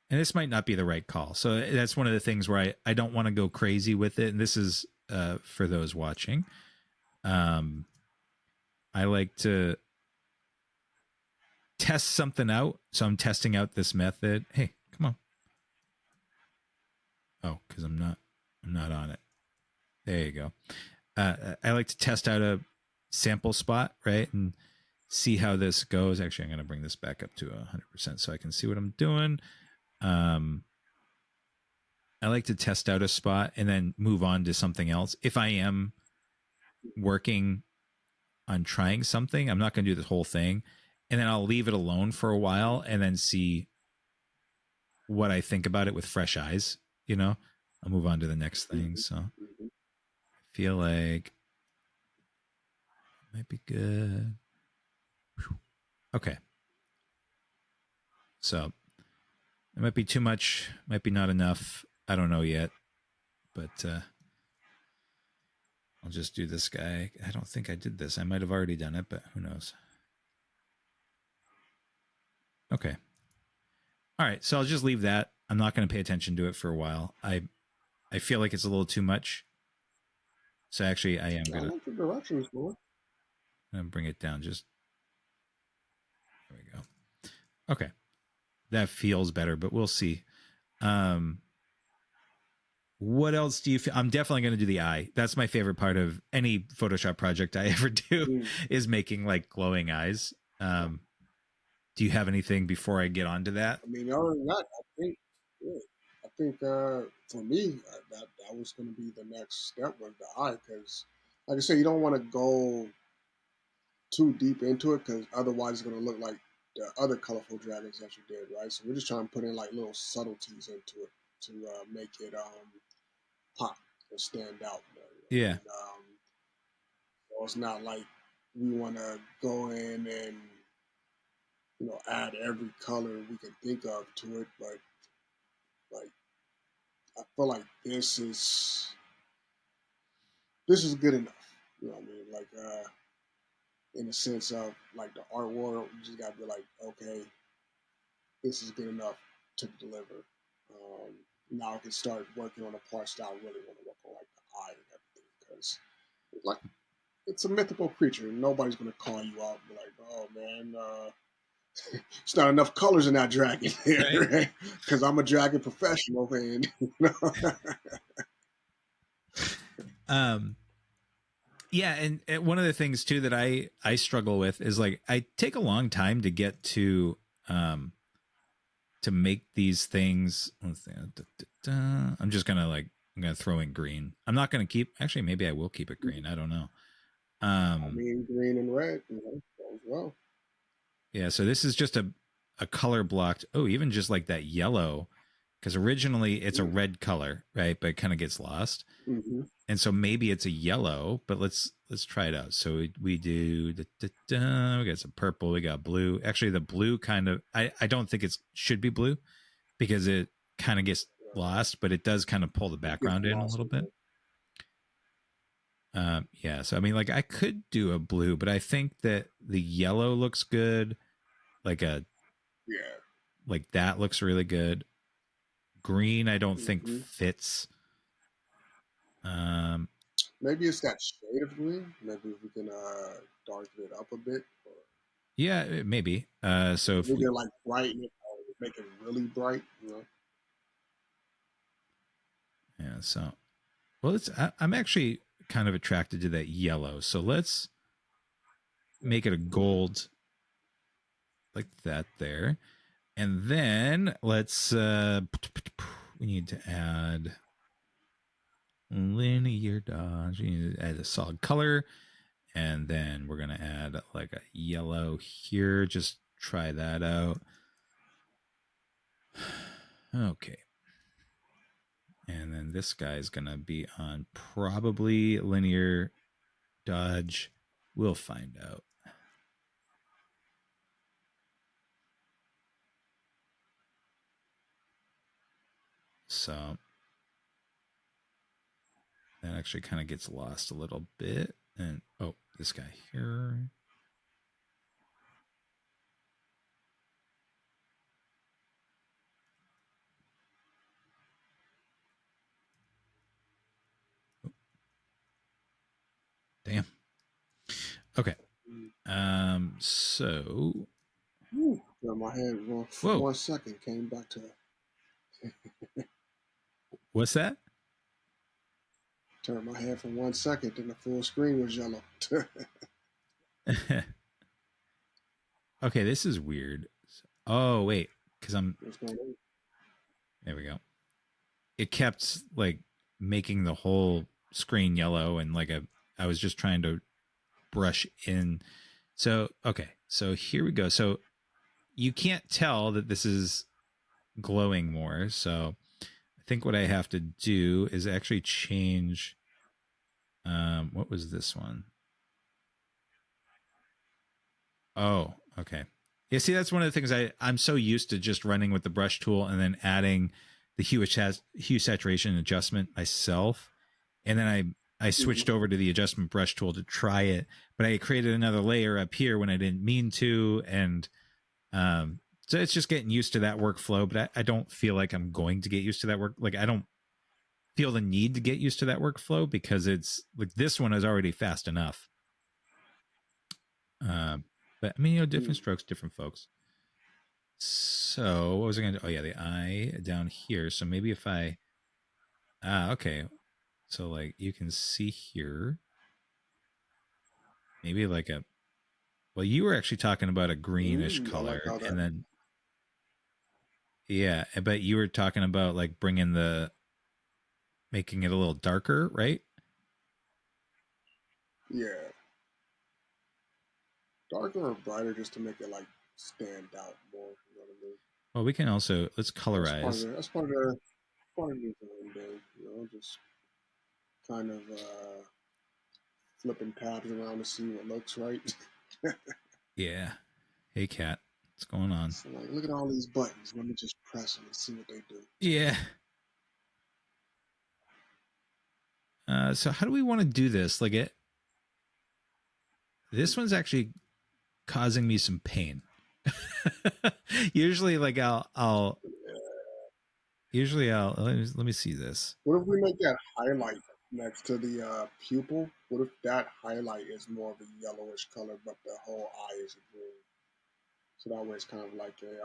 And this might not be the right call. So that's one of the things where I don't want to go crazy with it. And this is for those watching. Um, I like to test something out. So I'm testing out this method. Hey, come on. Oh, because I'm not on it. There you go. I like to test out a sample spot, right? And see how this goes. Actually, I'm going to bring this back up to 100% so I can see what I'm doing. Um, I like to test out a spot and then move on to something else. If I am working on trying something, I'm not going to do the whole thing. And then I'll leave it alone for a while and then see what I think about it with fresh eyes. You know, I'll move on to the next thing. Mm-hmm. So I Mm-hmm. feel like it might be good. Okay. So it might be too much, might be not enough. I don't know yet, but I'll just do this guy. I don't think I did this. I might have already done it, but who knows? Okay. All right. So I'll just leave that. I'm not going to pay attention to it for a while. I feel like it's a little too much. So actually, I am I gonna like the directions, boy. bring it down. Just there we go. Okay, that feels better, but we'll see. Um, what else do you feel? I'm definitely going to do the eye. That's my favorite part of any Photoshop project I ever do Mm. is making like glowing eyes. Do you have anything before I get onto that? I mean, other than that, I think, yeah, I think for me, that was going to be the next step with the eye, because, like I said, you don't want to go too deep into it, because otherwise it's going to look like the other colorful dragons that you did, right? So we're just trying to put in like little subtleties into it to make it pop and stand out. Yeah, So it's not like we want to go in and add every color we can think of to it, but like I feel like this is good enough. You know what I mean? Like in the sense of like the art world, you just gotta be like, okay, this is good enough to deliver. Um, Now I can start working on the parts that I really want to work on, like the eye and everything, because like it's a mythical creature. Nobody's gonna call you out and be like, oh man, it's not enough colors in that dragon right. there, right? Because I'm a dragon professional, and Um, yeah, and one of the things too that I struggle with is like I take a long time to get um to make these things. Let's see, I'm just gonna like I'm gonna throw in green. I'm not gonna keep. Actually, maybe I will keep it green. I don't know. I Um, mean green and red, as well. yeah. So this is just a color blocked. Oh, even just like that yellow, because originally it's a red color, right? But it kind of gets lost, Mm-hmm. and so maybe it's a yellow. But let's try it out. So we do we got some purple. We got blue. Actually, the blue kind of I don't think it should be blue because it kind of gets lost, but it does kind of pull the It gets background in a lost little in bit. there. Yeah, so I mean, like I could do a blue, but I think that the yellow looks good. Like a Yeah. like that looks really good. Green, I don't think Mm-hmm. fits. Um, Maybe it's that shade of green. Maybe if we can darken it up a bit, or yeah, maybe. So if we we, can like brighten it or make it really bright. You know? yeah, so well, I'm actually kind of attracted to that yellow. So let's make it a Mm-hmm. gold like that there, and then let's we need to add linear dodge. You need to add a solid color, And then we're going to add like a yellow here. Just try that out. Okay. And then this guy is going to be on probably linear dodge. We'll find out. So that actually kind of gets lost a little bit. And oh, this guy here. Oh, damn. Okay. So Whew. Got my head for whoa, 1 second. Came back to what's that? turn my head for 1 second, then the full screen was yellow. Okay, this is weird. Oh wait, because I'm What's going on? there. We go. It kept like making the whole screen yellow, and like I was just trying to brush in. So okay, so here we go. So you can't tell that this is glowing more. So I think what I have to do is actually change. What was this one? Oh, okay. Yeah, see, that's one of the things I'm so used to just running with the brush tool and then adding the hue saturation adjustment myself, and then I switched Mhm. over to the adjustment brush tool to try it, but I created another layer up here when I didn't mean to, and so it's just getting used to that workflow. But I don't feel like I'm going to get used to that work. Like I don't feel the need to get used to that workflow because it's like this one is already fast enough. Um, but I mean, different Mm. strokes, different folks. So what was I going to do? Oh yeah, the eye down here. So maybe if I okay. So like you can see here, maybe like a well, you were actually talking about a greenish I like color, how that. and then yeah, but you were talking about like bringing the making it a little darker, right? Yeah, darker or brighter just to make it like stand out more. You know what I mean? Well, we can also let's That's part of colorize. the. That's part of the thing. You know, just kind of flipping tabs around to see what looks right. Yeah. Hey, cat, what's going on? So like, look at all these buttons. Let me just press them and see what they do. Yeah. So how do we want to do this? Like it. This one's actually causing me some pain. Usually, like I'll usually I'll let me see this. What if we make that highlight next to the pupil? What if that highlight is more of a yellowish color, but the whole eye is green? So that way it's kind of like a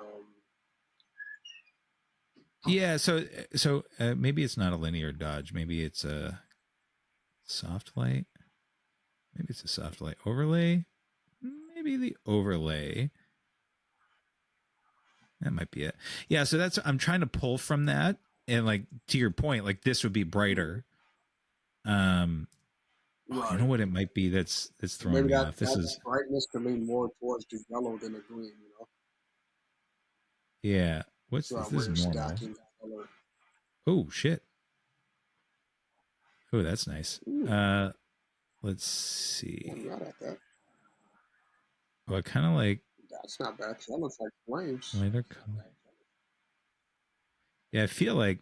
Yeah, so maybe it's not a linear dodge. Maybe it's a soft light. Maybe it's a soft light overlay. Maybe the overlay. That might be it. Yeah, so that's I'm trying to pull from that, and like to your point, like this would be brighter. Um, oh, you know right. what it might be that's So throwing maybe me that off. This that is brightness can lean more towards the yellow than the green. You know, yeah. What's so this? that This way is you're normal. stacking color. Oh shit. Oh, that's nice. Ooh, Let's I'm see. not at that. Oh, I kind of like That's not bad. 'Cause that looks like flames. lighter color. Yeah, I I feel like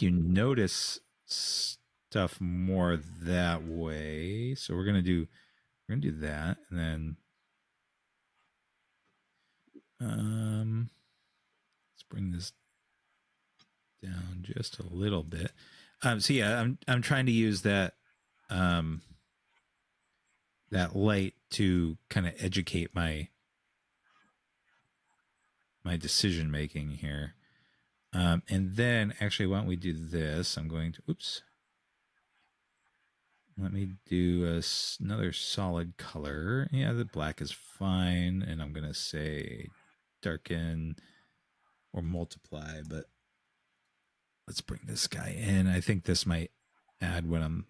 you notice stuff more that way. So we're gonna do that, and then let's bring this down just a little bit. So yeah, I'm trying to use um that light to kind of educate my decision making here. And then actually, why don't we do this? I'm going to oops. Let me do another solid color. Yeah, the black is fine. And I'm going to say darken or multiply, but let's bring this guy in. I think this might add what I'm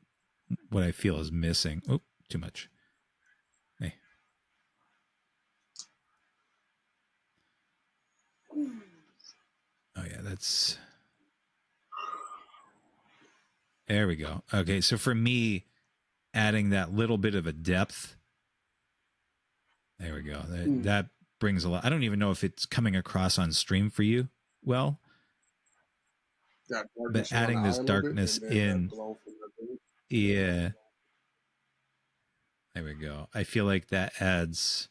what I feel is missing. Oh, too much. Hey. Oh yeah, that's there we go. Okay, so for me, adding that little bit of a depth, there we go. That brings a lot. I don't even know if it's coming across on stream for you well, That but darkness around the adding eye this a little bit, darkness and then the in, glow from the boot. yeah, there we go. I feel like that adds,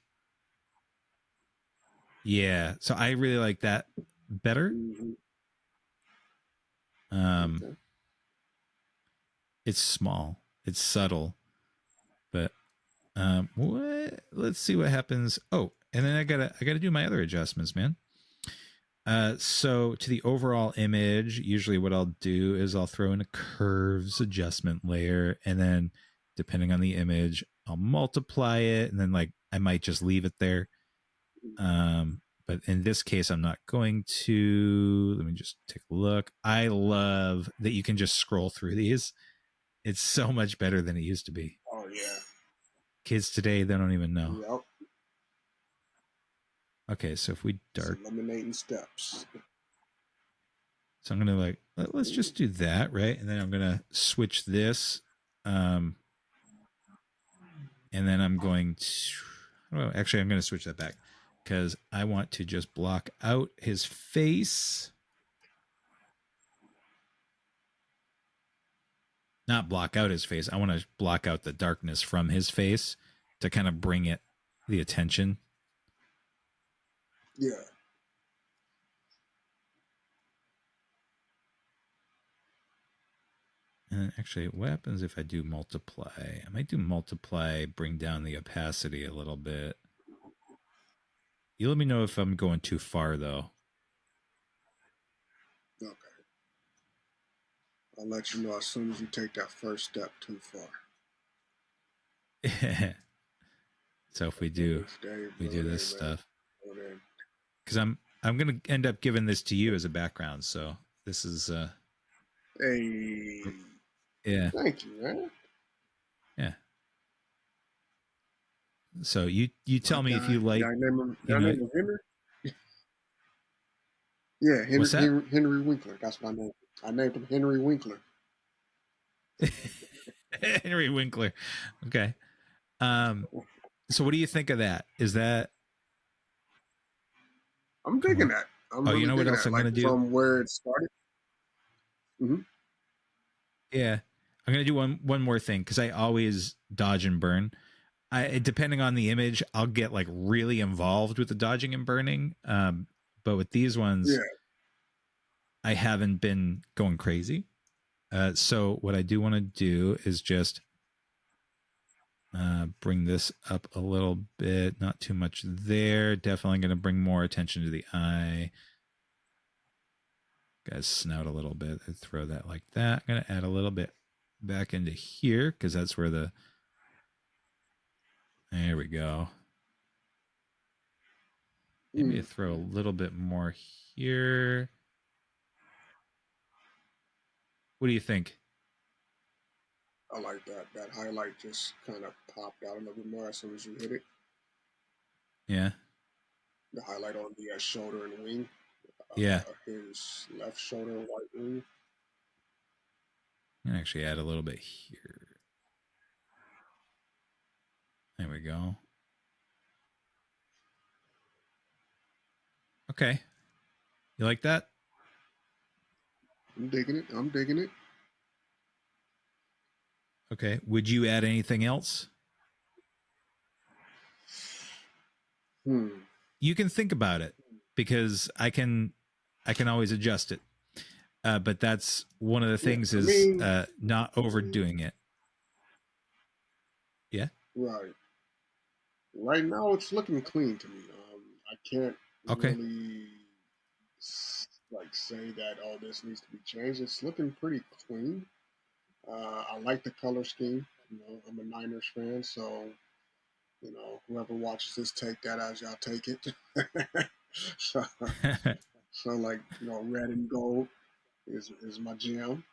yeah. So I really like that better. Mm-hmm. Um, Okay. it's small, it's subtle, but what? Let's see what happens. Oh, and then I gotta do my other adjustments, man. So to the overall image, usually what I'll do is I'll throw in a curves adjustment layer, and then depending on the image, I'll multiply it, and then like I might just leave it there. But in this case, I'm not going to. Let me just take a look. I love that you can just scroll through these. It's so much better than it used to be. Oh yeah. Kids today, they don't even know. Yep. Okay, so if we It's dark, eliminating steps. so I'm gonna like let's just do that, right? And then I'm gonna switch this, um, and then I'm going to. Oh, actually, I'm gonna switch that back because I want to just block out his face. Not block out his face. I want to block out the darkness from his face to kind of bring it the attention. Yeah. And actually, what happens if I do multiply? I might do multiply, bring down the opacity a little bit. You let me know if I'm going too far, though. Okay. I'll let you know as soon as you take that first step too far. So if Each day, we do brother, this man. stuff, because I'm gonna end up giving this to you as a background. So this is Hey, yeah, thank you, man. yeah. So you My tell me if guy. you like, Did you I know, name him Henry? Yeah, what's that? Henry Winkler. That's what I named him. I named him Henry Winkler. Henry Winkler. Okay. Um. So what do you think of that? Is that I'm come digging on? that. I'm Oh, you really know what digging else that. I'm Like gonna do? from where it started. Mm-hmm. Yeah, I'm gonna do one more thing because I always dodge and burn. Depending on the image, I'll get like really involved with the dodging and burning. But with these ones, Yeah. I haven't been going crazy. So what I do want to do is just bring this up a little bit, not too much there. Definitely going to bring more attention to the eye. Guys, snout a little bit. I throw that like that. I'm going to add a little bit back into here because that's where the. There we go. Maybe I Mm. throw a little bit more here. What do you think? I like that. That highlight just kind of popped out a little bit more as soon as you hit it. Yeah. The highlight on the shoulder and wing. Yeah. His left shoulder and right wing. I'm going to actually add a little bit here. There we go. Okay. You like that? I'm digging it. I'm digging it. Okay. Would you add anything else? Hmm. You can think about it because I can always adjust it. But that's one of the Yeah. things I is mean, not overdoing it. Yeah. right. Right now, it's looking clean to me. I can't Okay. really like say that oh this needs to be changed. It's looking pretty clean. I like the color scheme. You know, I'm a Niners fan, so you know whoever watches this take that as y'all take it. so, so like you know, red and gold is my jam.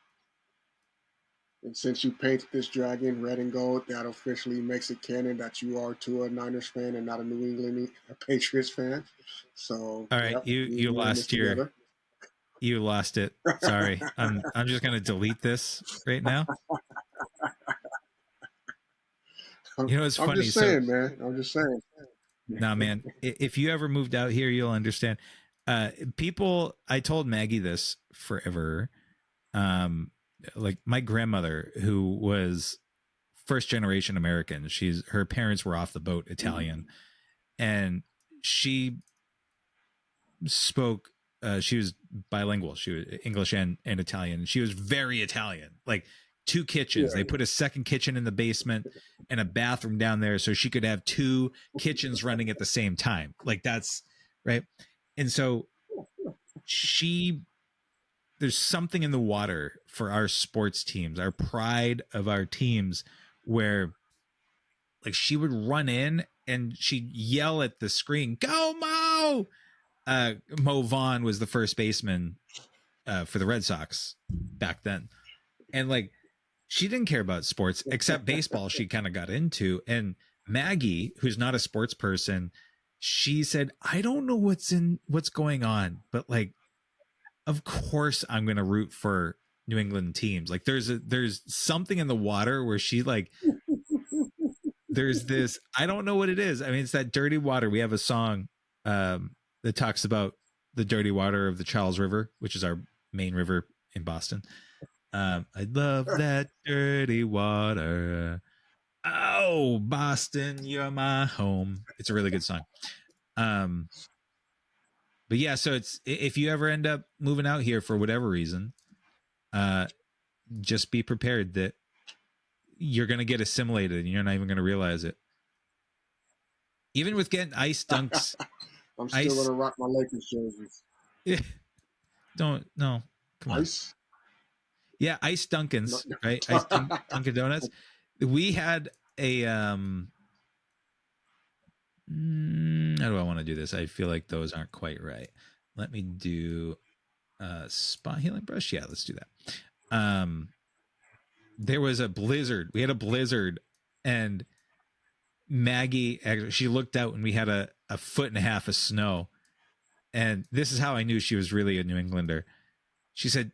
And since you painted this dragon red and gold, that officially makes it canon that you are too a Niners fan and not a New England a Patriots fan. So, All right, yep, you we're in this lost your together. you lost it. Sorry. I'm just gonna delete this right now. You know, it's I'm funny. just So saying, man. I'm just saying. nah, man, if you ever moved out here, you'll understand. People, I told Maggie this forever. Um, like my grandmother, who was first generation American, her parents were off the boat Italian, and she spoke. She was bilingual. She was English and Italian. She was very Italian. Like two kitchens. They Yeah. put a second kitchen in the basement and a bathroom down there, so she could have two kitchens running at the same time. Like that's right. And so she there's something in the water for our sports teams, our pride of our teams, where like she would run in and she'd yell at the screen, "Go Mo!" Mo Vaughn was the first baseman for the Red Sox back then, and like she didn't care about sports except baseball. She kind of got into, and Maggie, who's not a sports person, she said, "I don't know what's going on, but like of course I'm going to root for New England teams. Like there's something in the water where she like there's this I don't know what it is. I mean, it's that dirty water. We have a song that talks about the dirty water of the Charles River, which is our main river in Boston. I love that dirty water. Oh, Boston, you're my home. It's a really good song. Um, but yeah, so it's if you ever end up moving out here for whatever reason, uh, just be prepared that you're going to get assimilated and you're not even going to realize it. Even with getting ice dunks, I'm still ice. gonna rock my Lakers jerseys. Don't no, come on. Ice. Yeah, ice No. Dunkins, right? Dunkin' Donuts. We had a how do I want to do this? I feel like those aren't quite right. Let me do spot healing brush. Yeah, let's do that. There was a blizzard. We had a blizzard, and Maggie actually she looked out and we had a foot and a half of snow. And this is how I knew she was really a New Englander. She said,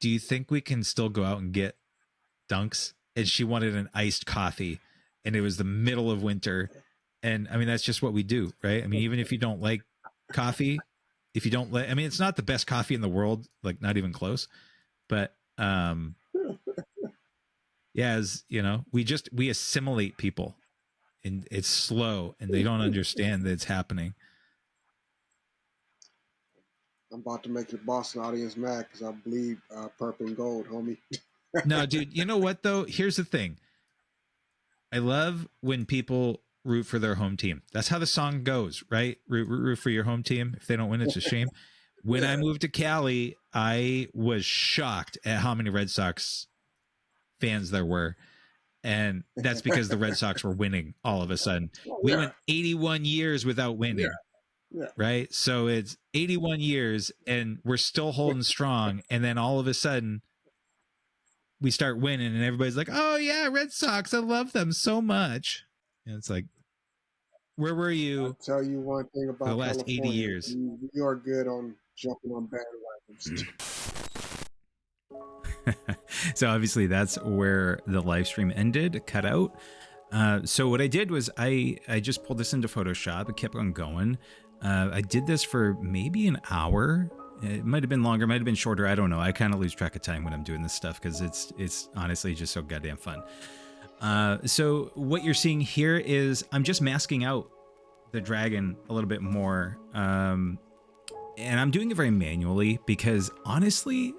"Do you think we can still go out and get dunks?" And she wanted an iced coffee, and it was the middle of winter. And I mean, that's just what we do, right? I mean, even if you don't like coffee, if you don't like, I mean, it's not the best coffee in the world, like not even close. But yeah, as you know, we assimilate people, and it's slow, and they don't understand that it's happening. I'm about to make your Boston audience mad because I bleed purple and gold, homie. No, dude, you know what though? Here's the thing. I love when people root for their home team. That's how the song goes, right? Root for your home team. If they don't win, it's a shame. When I moved to Cali, I was shocked at how many Red Sox fans there were. And that's because the Red Sox were winning all of a sudden. We went 81 years without winning. Yeah. Right? So it's 81 years and we're still holding strong. And then all of a sudden we start winning and everybody's like, "Oh yeah, Red Sox. I love them so much." And it's like, where were you I'll tell you one thing for the about last 80 California. years? You are good on jumping on bandwagons. So obviously that's where the live stream ended, cut out. So what I did was I just pulled this into Photoshop. It kept on going. I did this for maybe an hour. It might have been longer, might have been shorter. I don't know. I kind of lose track of time when I'm doing this stuff because it's honestly just so goddamn fun. So what you're seeing here is I'm just masking out the dragon a little bit more. And I'm doing it very manually because honestly,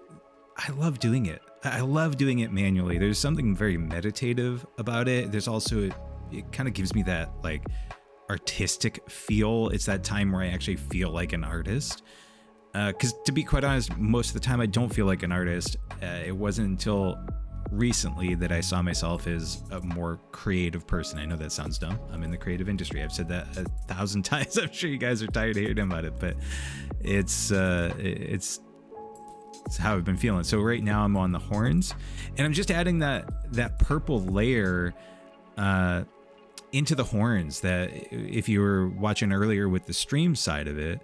I love doing it. I love doing it manually. There's something very meditative about it. There's also, it kind of gives me that like artistic feel. It's that time where I actually feel like an artist. Because to be quite honest, most of the time I don't feel like an artist. It wasn't until recently that I saw myself as a more creative person. I know that sounds dumb. I'm in the creative industry. I've said that 1,000 times. I'm sure you guys are tired of hearing about it, but it's It's how I've been feeling. So right now I'm on the horns, and I'm just adding that purple layer into the horns. That if you were watching earlier with the stream side of it,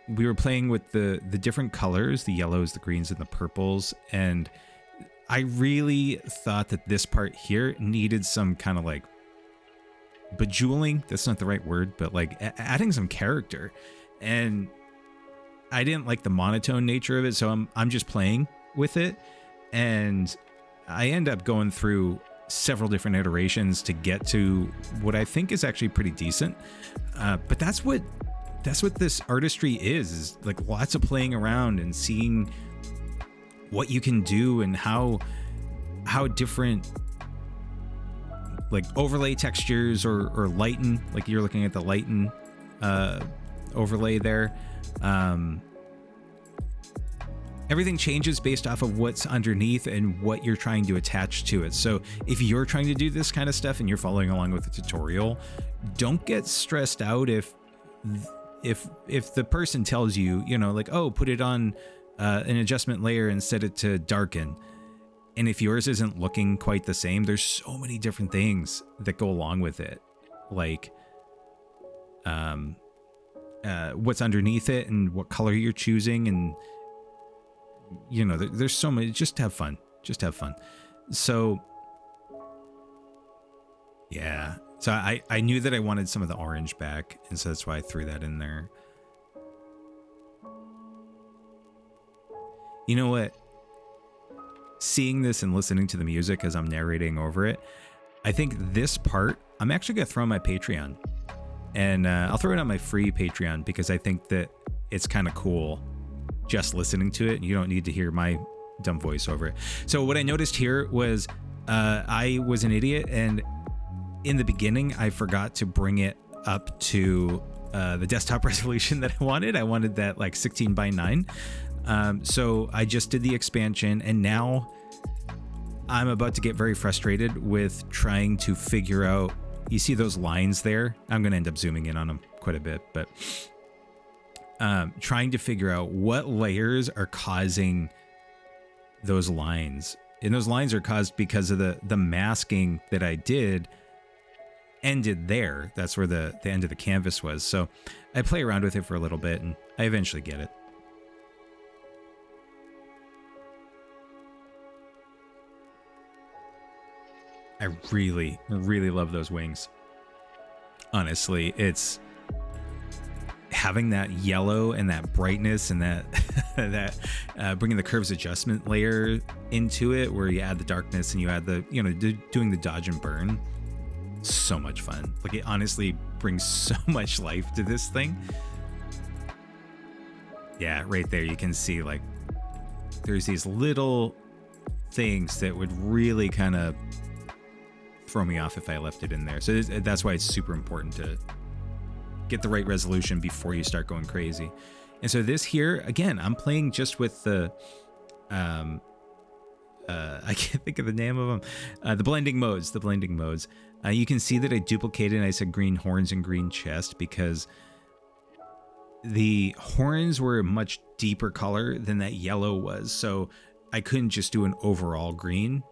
we were playing with the different colors, the yellows, the greens, and the purples, and I really thought that this part here needed some kind of like bejeweling. That's not the right word, but like adding some character. And I didn't like the monotone nature of it, so I'm just playing with it, and I end up going through several different iterations to get to what I think is actually pretty decent. But that's what this artistry is like, lots of playing around and seeing what you can do and how different like overlay textures or lighten, like you're looking at the lighten overlay there. Everything changes based off of what's underneath and what you're trying to attach to it. So if you're trying to do this kind of stuff and you're following along with the tutorial, don't get stressed out if the person tells you, you know, like, oh, put it on an adjustment layer and set it to darken. And if yours isn't looking quite the same, there's so many different things that go along with it. Like what's underneath it and what color you're choosing, and you know, there's so many. Just have fun. So yeah, so I knew that I wanted some of the orange back, and so that's why I threw that in there. You know what, seeing this and listening to the music as I'm narrating over it, I think this part I'm actually gonna throw on my Patreon, and I'll throw it on my free Patreon because I think that it's kind of cool just listening to it, and you don't need to hear my dumb voice over it. So what I noticed here was I was an idiot, and in the beginning I forgot to bring it up to the desktop resolution that I wanted. I wanted that like 16:9. So I just did the expansion, and now I'm about to get very frustrated with trying to figure out, you see those lines there? I'm going to end up zooming in on them quite a bit, but trying to figure out what layers are causing those lines. And those lines are caused because of the masking that I did ended there. That's where the end of the canvas was. So I play around with it for a little bit, and I eventually get it. I really, really love those wings. Honestly, it's having that yellow and that brightness and that bringing the curves adjustment layer into it, where you add the darkness and you add the, you know, doing the dodge and burn. So much fun. Like, it honestly brings so much life to this thing. Yeah, right there you can see like there's these little things that would really kind of throw me off if I left it in there. So that's why it's super important to get the right resolution before you start going crazy. And so this here, again, I'm playing just with the I can't think of the name of them, the blending modes. You can see that I duplicated, and I said green horns and green chest because the horns were a much deeper color than that yellow was, so I couldn't just do an overall green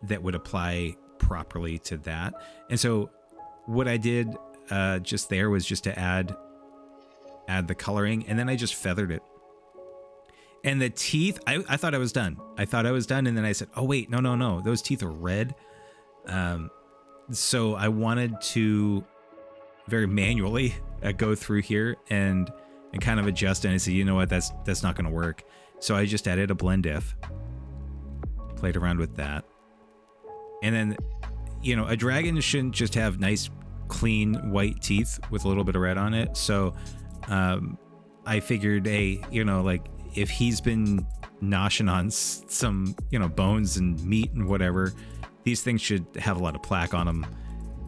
that would apply properly to that. And so what I did just there was just to add the coloring, and then I just feathered it. And the teeth, I thought I was done. And then I said, oh wait, no, those teeth are red. So I wanted to very manually go through here and kind of adjust, and I said, you know what, that's not going to work. So I just added a blend if, played around with that. And then, you know, a dragon shouldn't just have nice, clean white teeth with a little bit of red on it. So I figured, hey, you know, like if he's been noshing on some, you know, bones and meat and whatever, these things should have a lot of plaque on them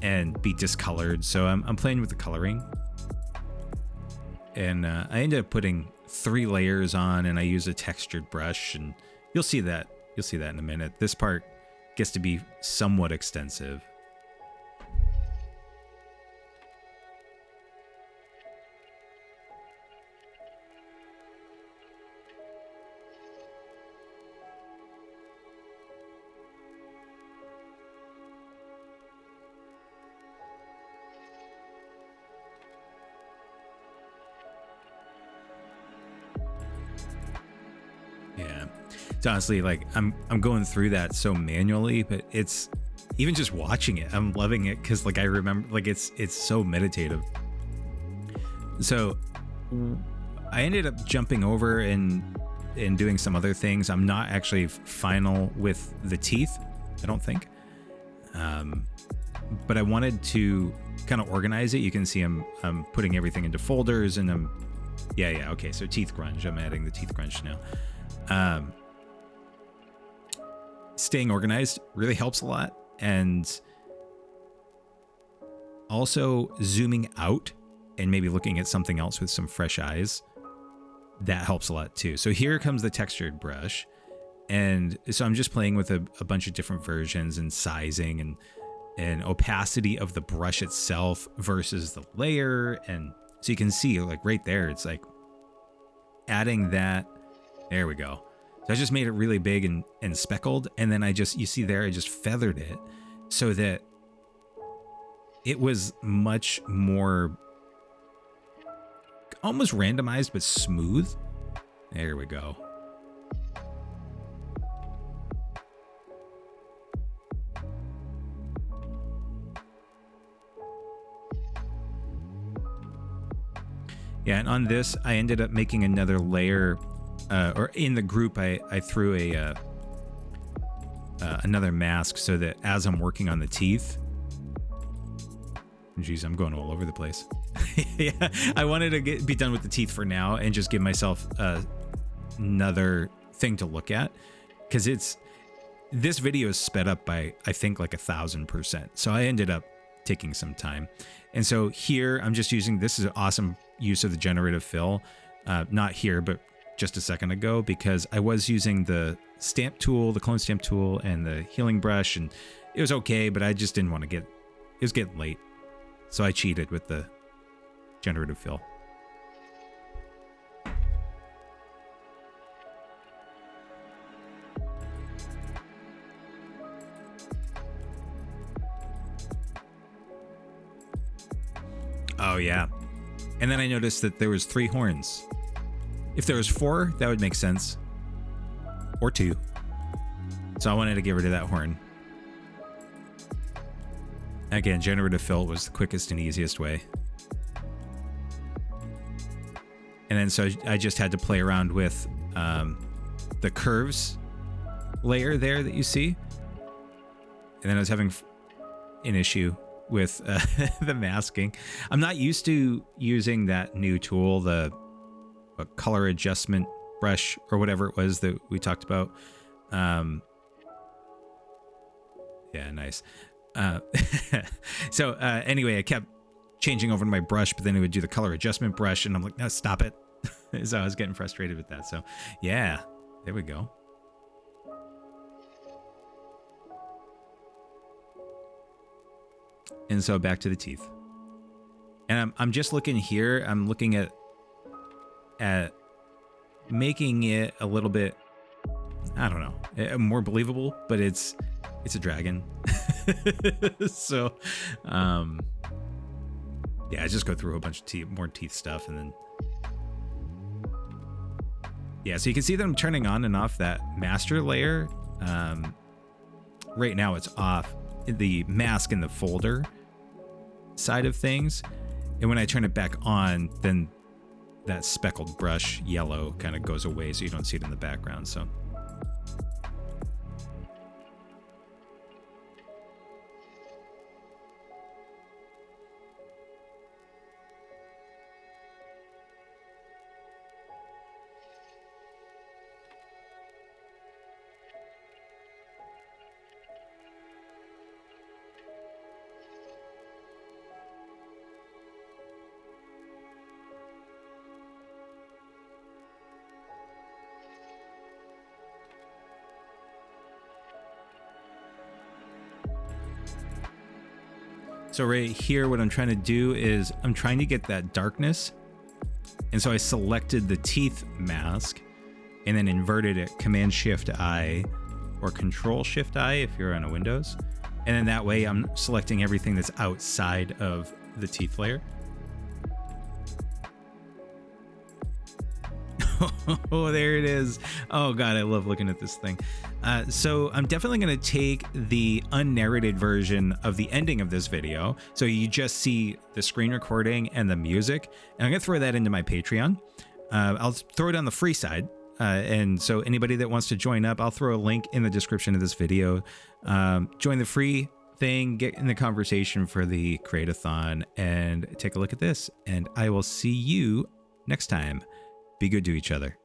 and be discolored. So I'm playing with the coloring. And I ended up putting 3 layers on, and I use a textured brush, and you'll see that in a minute. This part gets to be somewhat extensive. It's honestly like I'm going through that so manually, but it's even just watching it, I'm loving it because like I remember like it's so meditative. So I ended up jumping over and doing some other things. I'm not actually final with the teeth, I don't think. But I wanted to kind of organize it. You can see I'm putting everything into folders and yeah. Okay, so teeth grunge. I'm adding the teeth grunge now. Staying organized really helps a lot. And also zooming out and maybe looking at something else with some fresh eyes, that helps a lot too. So here comes the textured brush. And so I'm just playing with a bunch of different versions and sizing and opacity of the brush itself versus the layer. And so you can see like right there, it's like adding that. There we go. So I just made it really big and speckled. And then you see there, I just feathered it so that it was much more almost randomized, but smooth. There we go. Yeah, and on this, I ended up making another layer, or in the group, I threw another mask so that as I'm working on the teeth, geez, I'm going all over the place. Yeah, I wanted to be done with the teeth for now and just give myself another thing to look at, because this video is sped up by I think like 1,000%. So I ended up taking some time. And so here I'm just using, this is an awesome use of the generative fill, not here, but just a second ago, because I was using the stamp tool, the clone stamp tool, and the healing brush, and it was okay, but I just didn't want to it was getting late. So I cheated with the generative fill. Oh yeah. And then I noticed that there was 3 horns. If there was 4, that would make sense. Or 2. So I wanted to get rid of that horn. Again, generative fill was the quickest and easiest way. And then so I just had to play around with the curves layer there that you see. And then I was having an issue with the masking. I'm not used to using that new tool, the color adjustment brush or whatever it was that we talked about. Yeah, nice. So anyway, I kept changing over to my brush, but then it would do the color adjustment brush, and I'm like, no, stop it. So I was getting frustrated with that. So yeah, there we go. And so back to the teeth. And I'm just looking here. I'm looking at making it a little bit, I don't know, more believable, but it's a dragon. So yeah, I just go through a bunch of more teeth stuff, and then yeah, so you can see that I'm turning on and off that master layer. Right now it's off, the mask in the folder side of things, and when I turn it back on, then that speckled brush yellow kind of goes away, so you don't see it in the background. So So right here, what I'm trying to do is I'm trying to get that darkness. And so I selected the teeth mask and then inverted it, Command-Shift-I or Control-Shift-I if you're on a Windows. And then that way I'm selecting everything that's outside of the teeth layer. Oh, there it is. Oh God, I love looking at this thing. So I'm definitely going to take the unnarrated version of the ending of this video. So you just see the screen recording and the music, and I'm going to throw that into my Patreon. I'll throw it on the free side. And so anybody that wants to join up, I'll throw a link in the description of this video. Join the free thing, get in the conversation for the Create-a-thon, and take a look at this. And I will see you next time. Be good to each other.